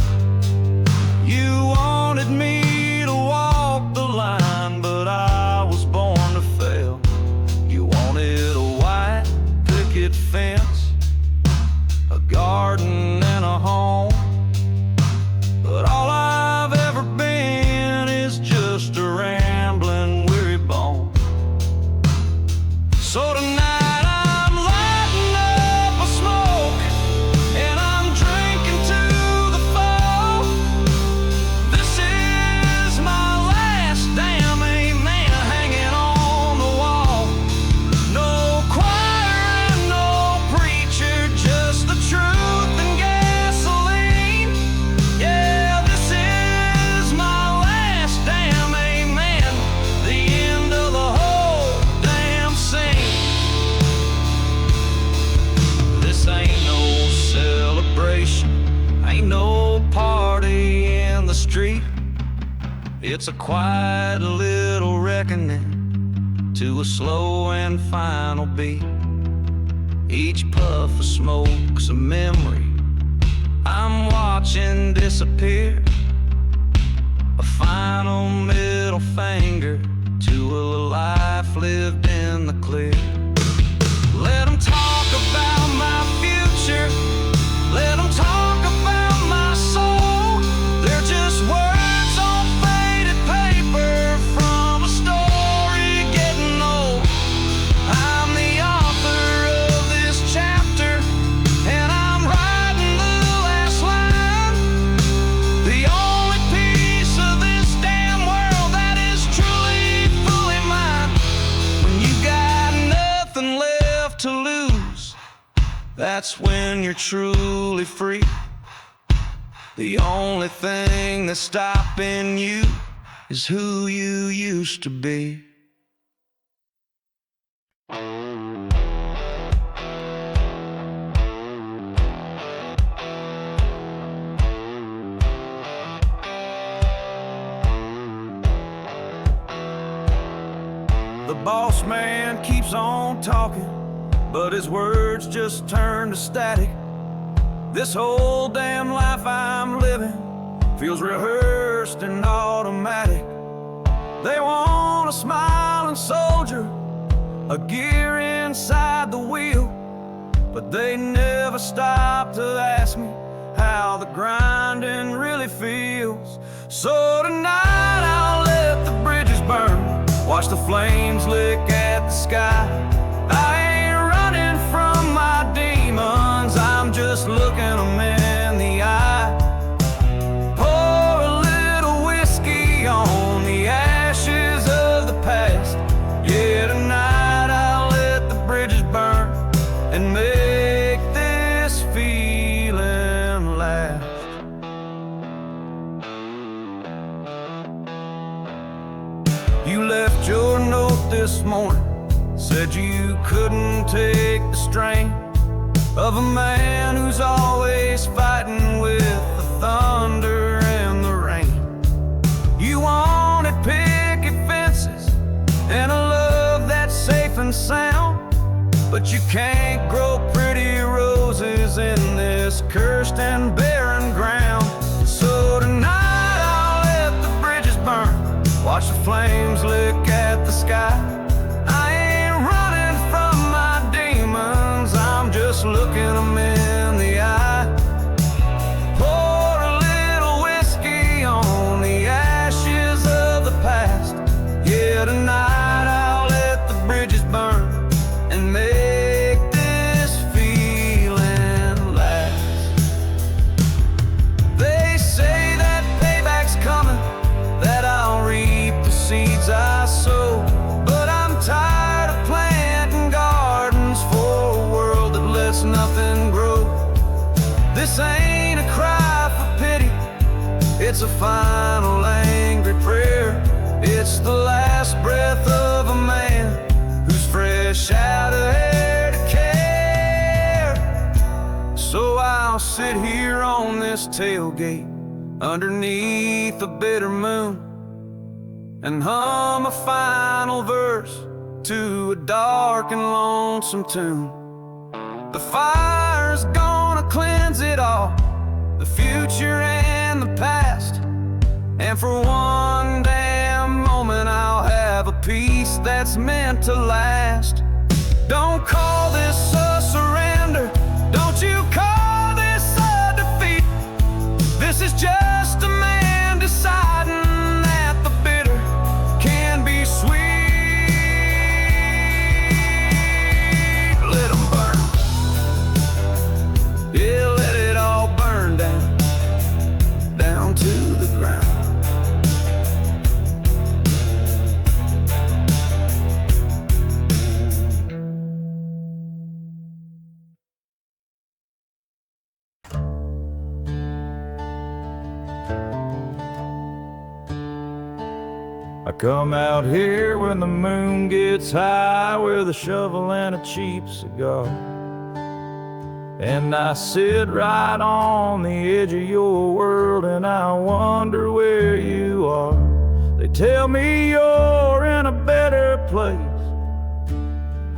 You wanted me to walk the line, but I was born to fail. You wanted a white picket fence, a garden and a home, but all I've ever been is just a rambling weary bone. So tonight I'm lighting up a smoke, and I'm drinking to the fall. This is my last damn amen hanging on the wall. No choir and no preacher, just the truth and gasoline. Yeah, this is my last damn amen, the end of the whole damn scene. This ain't no celebration, ain't no party in the street. It's a quiet little reckoning to a slow and final beat. Each puff of smoke's a memory I'm watching disappear, a final middle finger to a life lived in the clear. Let 'em talk about my future, let 'em talk about my soul. They're just words on faded paper from a story getting old. I'm the author of this chapter, and I'm writing the last line. The only piece of this damn world that is truly fully mine. When you got nothing left to lose, that's when you're truly free. The only thing that's stopping you is who you used to be. The boss man keeps on talking, but his words just turn to static. This whole damn life I'm living feels rehearsed and automatic. They want a smiling soldier, a gear inside the wheel, but they never stop to ask me how the grinding really feels. So tonight I'll let the bridges burn, watch the flames lick at the sky. I ain't running from my demons, I'm just looking them in the eye. Pour a little whiskey on the ashes of the past. Yeah, tonight I'll let the bridges burn and make this feeling last. You left your note this morning, said you couldn't take the strain of a man who's always fighting with the thunder and the rain. You wanted picket fences and a love that's safe and sound, but you can't grow pretty roses in this cursed and barren ground. So tonight I'll let the bridges burn, watch the flames lick at the sky. I ain't running from my demons, I'm just looking them in the eye. Pour a little whiskey on the ashes of the past. Yeah, tonight I'll let the bridges burn and make this feeling last. They say that payback's coming, that it's a final angry prayer. It's the last breath of a man who's fresh out of hair to care. So I'll sit here on this tailgate underneath a bitter moon and hum a final verse to a dark and lonesome tune. The fire's gonna cleanse it all, the future and the past, and for one damn moment I'll have a peace that's meant to last. Don't call this a surrender, don't you call this a defeat. This is just a man deciding that the bitter can be sweet. Let 'em burn. Yeah, let it all burn down, down to the ground. I come out here when the moon gets high with a shovel and a cheap cigar, and I sit right on the edge of your world and I wonder where you are. They tell me you're in a better place,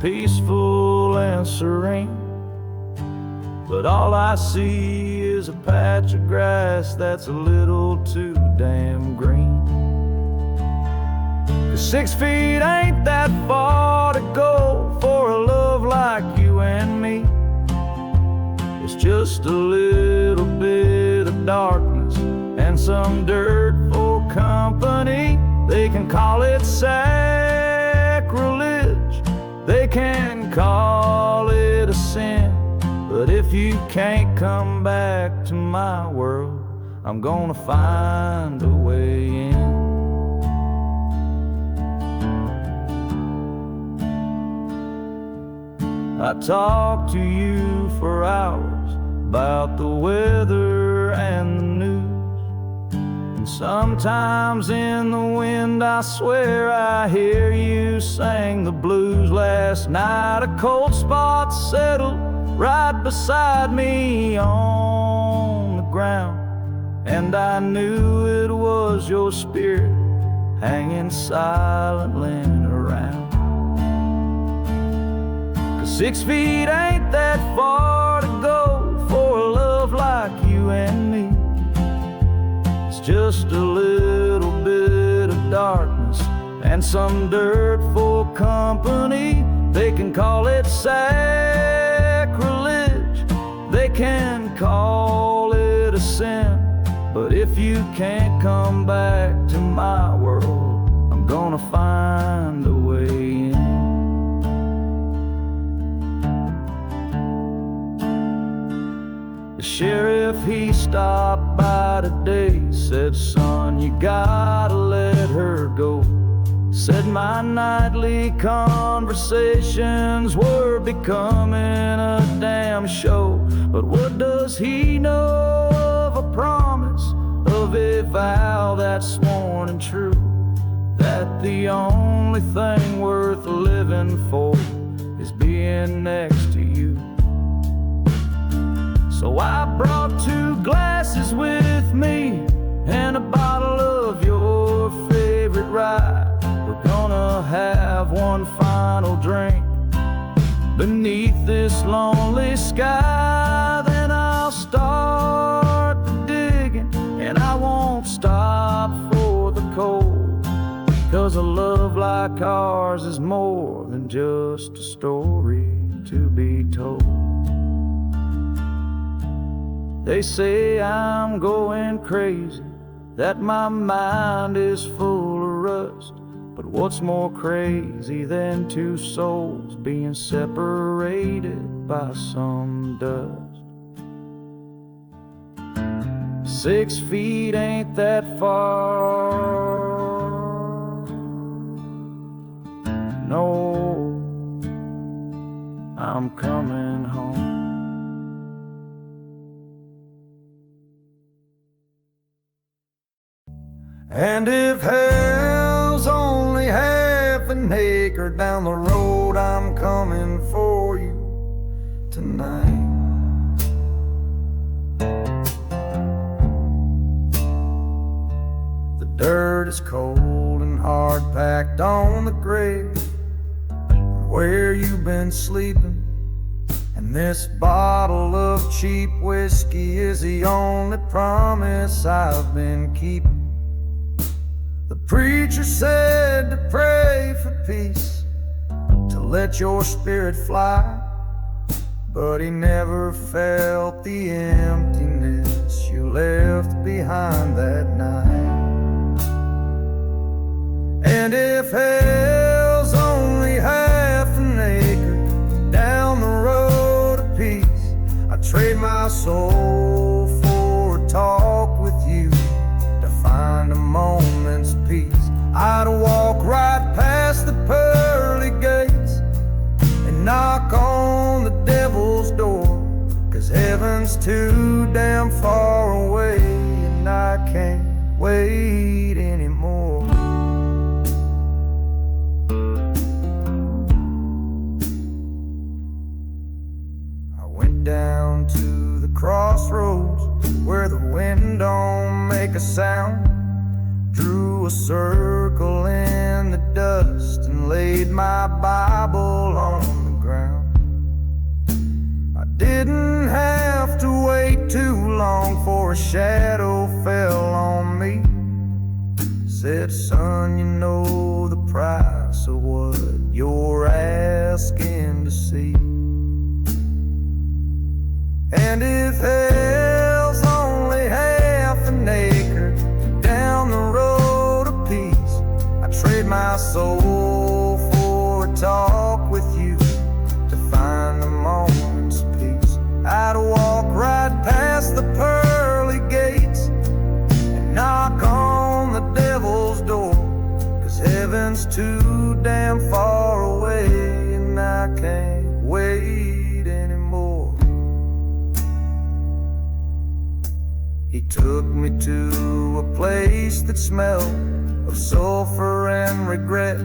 peaceful and serene, but all I see is a patch of grass that's a little too damn green. 6 feet ain't that far to go for a love like you and me. It's just a little bit of darkness and some dirt for company. They can call it sacrilege, they can call it a sin, but if you can't come back to my world, I'm gonna find a way in. I talk to you for hours about the weather and the news, and sometimes in the wind I swear I hear you sing the blues. Last night a cold spot settled right beside me on the ground, and I knew it was your spirit hanging silently around. 6 feet ain't that far to go for a love like you and me. It's just a little bit of darkness and some dirt for company. They can call it sacrilege, they can call it a sin, but if you can't come back to my world, I'm gonna find a way in. The sheriff, he stopped by today, said, son, you gotta let her go. Said my nightly conversations were becoming a damn show. But what does he know of a promise, of a vow that's sworn and true, that the only thing worth living for is being next to you? So I brought 2 glasses with me and a bottle of your favorite rye. We're gonna have one final drink beneath this lonely sky. Then I'll start the digging and I won't stop for the cold, 'cause a love like ours is more than just a story to be told. They say I'm going crazy, that my mind is full of rust, but what's more crazy than 2 souls being separated by some dust? 6 feet ain't that far. No, I'm coming home. an acre down the road. I'm coming for you tonight. The dirt is cold and hard packed on the grave where you've been sleeping, and this bottle of cheap whiskey is the only promise I've been keeping. The preacher said to pray for peace, to let your spirit fly, but he never felt the emptiness you left behind that night. And if hell's only half an acre down the road of peace, I'd trade my soul for a talk with you to find a moment's peace. I'd walk right past the pearly gates and knock on the devil's door, 'cause heaven's too damn far away and I can't wait anymore. Down to the crossroads where the wind don't make a sound, drew a circle in the dust and laid my Bible on the ground. I didn't have to wait too long for a shadow fell on me. Said, son, you know the price of what you're asking to see. And if hell's only half an acre down the road of peace, I'd trade my soul for a talk with you to find a moment's peace. I'd walk right past the pearly gates and knock on the devil's door, 'cause heaven's too damn far away and I can't wait anymore. He took me to a place that smelled of sulfur and regret,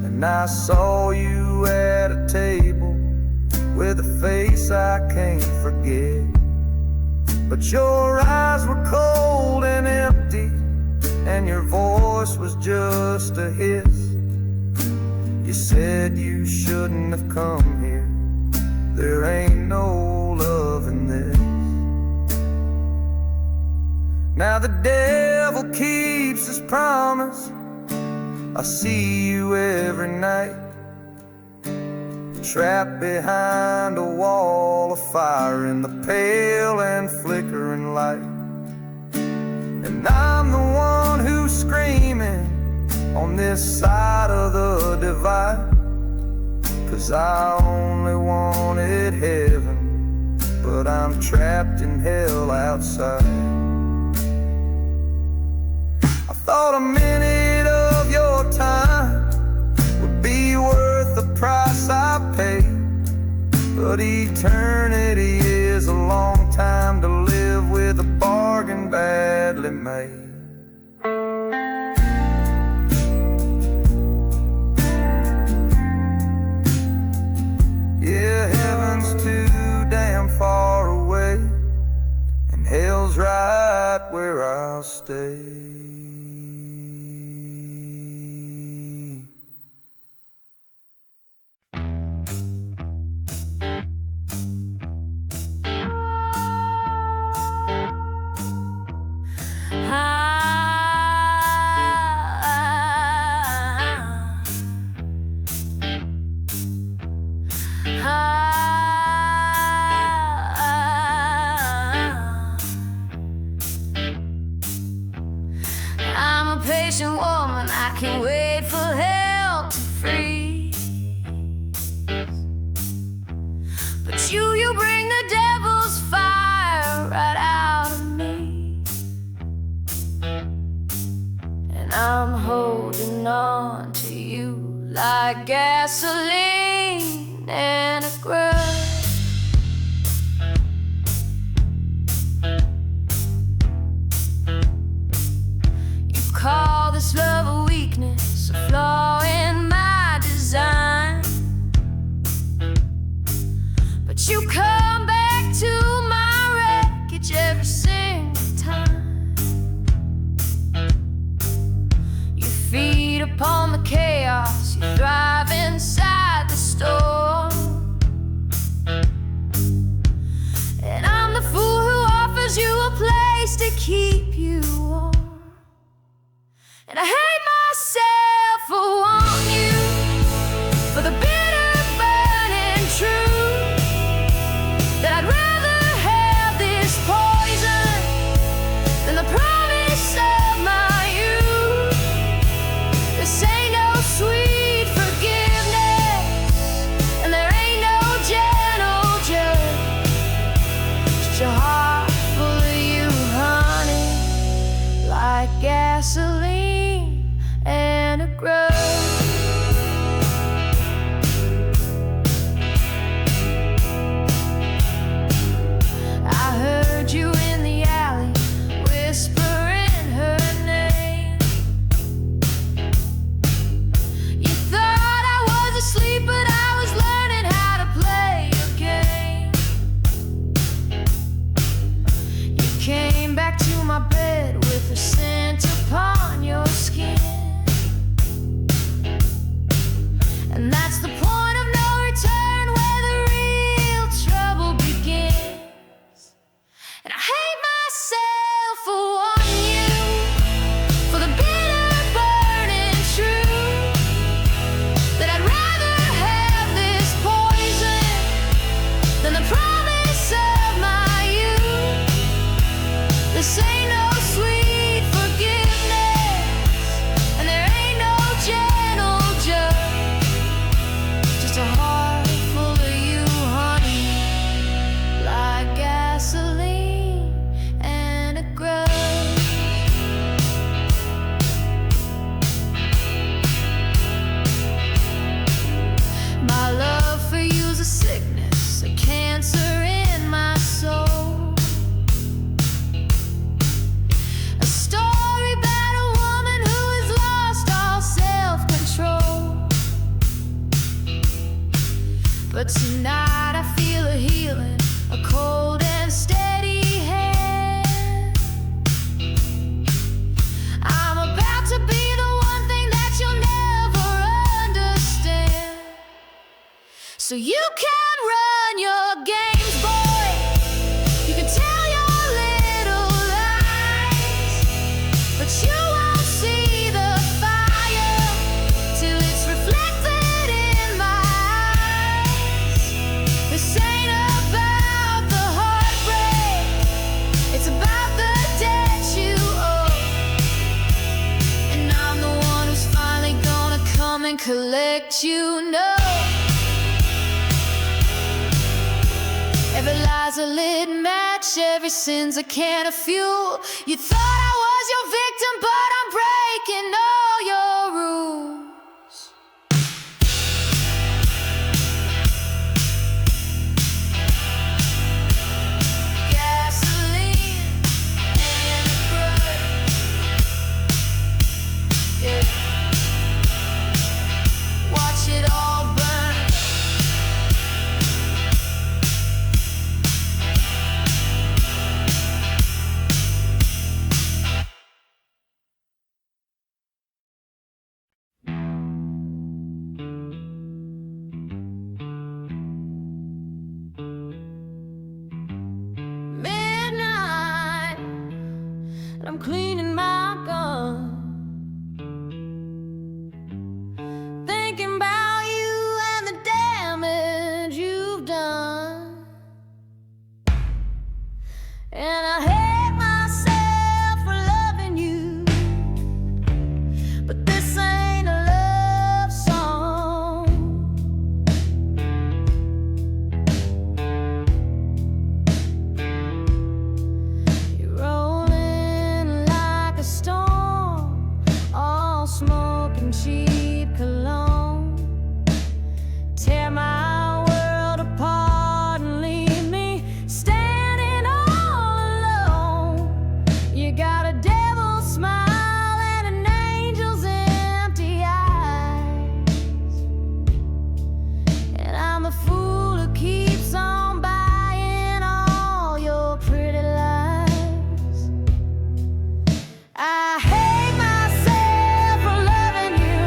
and I saw you at a table with a face I can't forget. But your eyes were cold and empty, and your voice was just a hiss. You said you shouldn't have come here, there ain't no love in this. Now the devil keeps his promise, I see you every night, trapped behind a wall of fire in the pale and flickering light. And I'm the one who's screaming on this side of the divide, 'cause I only wanted heaven, but I'm trapped in hell outside. Thought a minute of your time would be worth the price I paid, but eternity is a long time to live with a bargain badly made. Yeah, heaven's too damn far away, and hell's right where I'll stay. I'm a patient woman, I can't wait for hell to freeze. But you bring the devil's fire right out of me, and I'm holding on to you like gasoline and a grudge. Call this love a weakness, a flaw in feed upon the chaos. You thrive inside the storm. And I'm the fool who offers you a place to keep you warm. And I hate myself for wanting you, for the bitter burning truth, that I'd rather have this poison than the promise of my youth. This ain't no sweet forgiveness, and there ain't no gentle judge. Just your heart full of you, honey, like gasoline and a grudge. I heard you in the alley whispering her name. You thought I was asleep, but I was learning how to play your game. You came back to my bed with a scent upon your skin. And that's the point of no return, where the real trouble begins. And I hate myself for wanting you, for the bitter burning truth, that I'd rather have this poison than the promise of my youth. This ain't no sweet forgiveness, and there ain't no gentle judge. Just a heart full of you, honey, like gasoline and a grudge. My love for you's a sickness, a cancer in my soul. A story about a woman who has lost all self-control. But tonight I feel a healing, a cold and steady hand. I'm about to be the one thing that you'll never understand. So you can run your games, boy. You can tell your little lies, but you won't see the fire till it's reflected in my eyes. This ain't about the heartbreak, it's about the debt you owe. And I'm the one who's finally gonna come and collect you, know. Every lie's a lit match, every sin's a can of fuel. You thought I was your victim, but I'm breaking all your rules. Gasoline and a grudge. Yeah. Watch it all burn. Midnight, and I'm cleaning my gun, thinking about you and the damage you've done. And I hate myself for loving you, but this ain't a love song. You're rolling like a storm, all smoke and cheap cologne. Tear my world apart and leave me standing all alone. You got a devil's smile and an angel's empty eyes, and I'm the fool who keeps on buying all your pretty lies. I hate myself for loving you,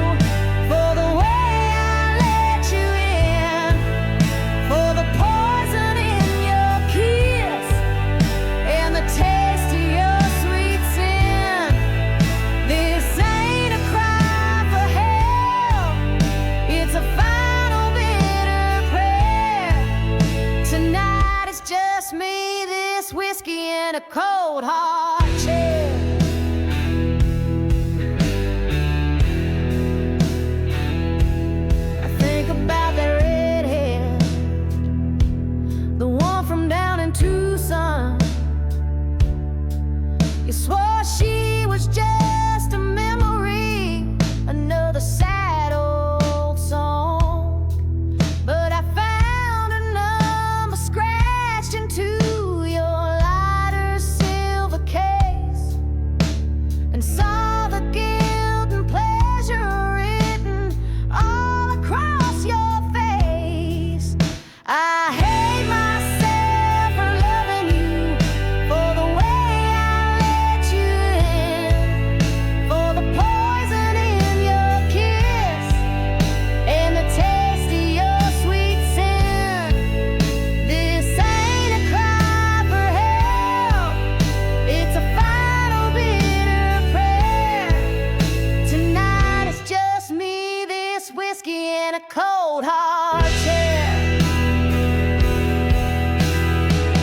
in a cold hard chair.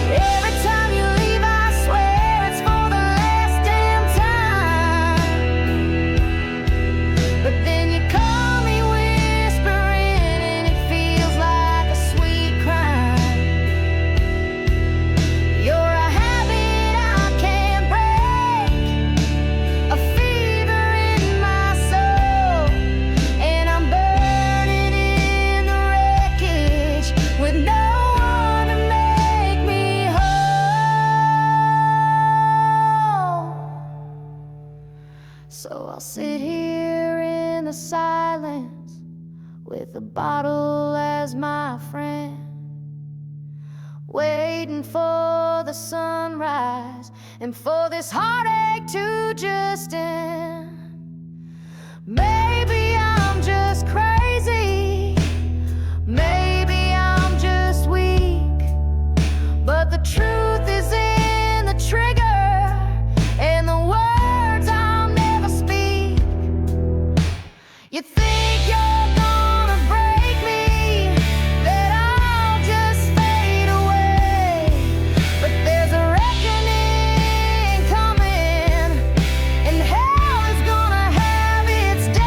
Every time you leave, I swear it's for the last damn time. But then you call me whispering, and it feels like a sweet crime. You're a habit I can't break, a fever in my soul, and I'm burning in the wreckage with no one to make me whole. So I'll sit here in the silence with a bottle as my friend, waiting for the sunrise and for this heartache to just end. Maybe I'm just crazy, maybe I'm just weak, but the truth is in the trigger and the words I'll never speak. You think you're gonna break me, that I'll just fade away, but there's a reckoning coming, and hell is gonna have its day.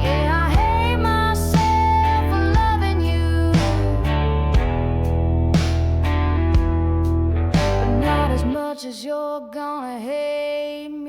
Yeah, I hate myself for loving you, but not as much as you're gonna hate me.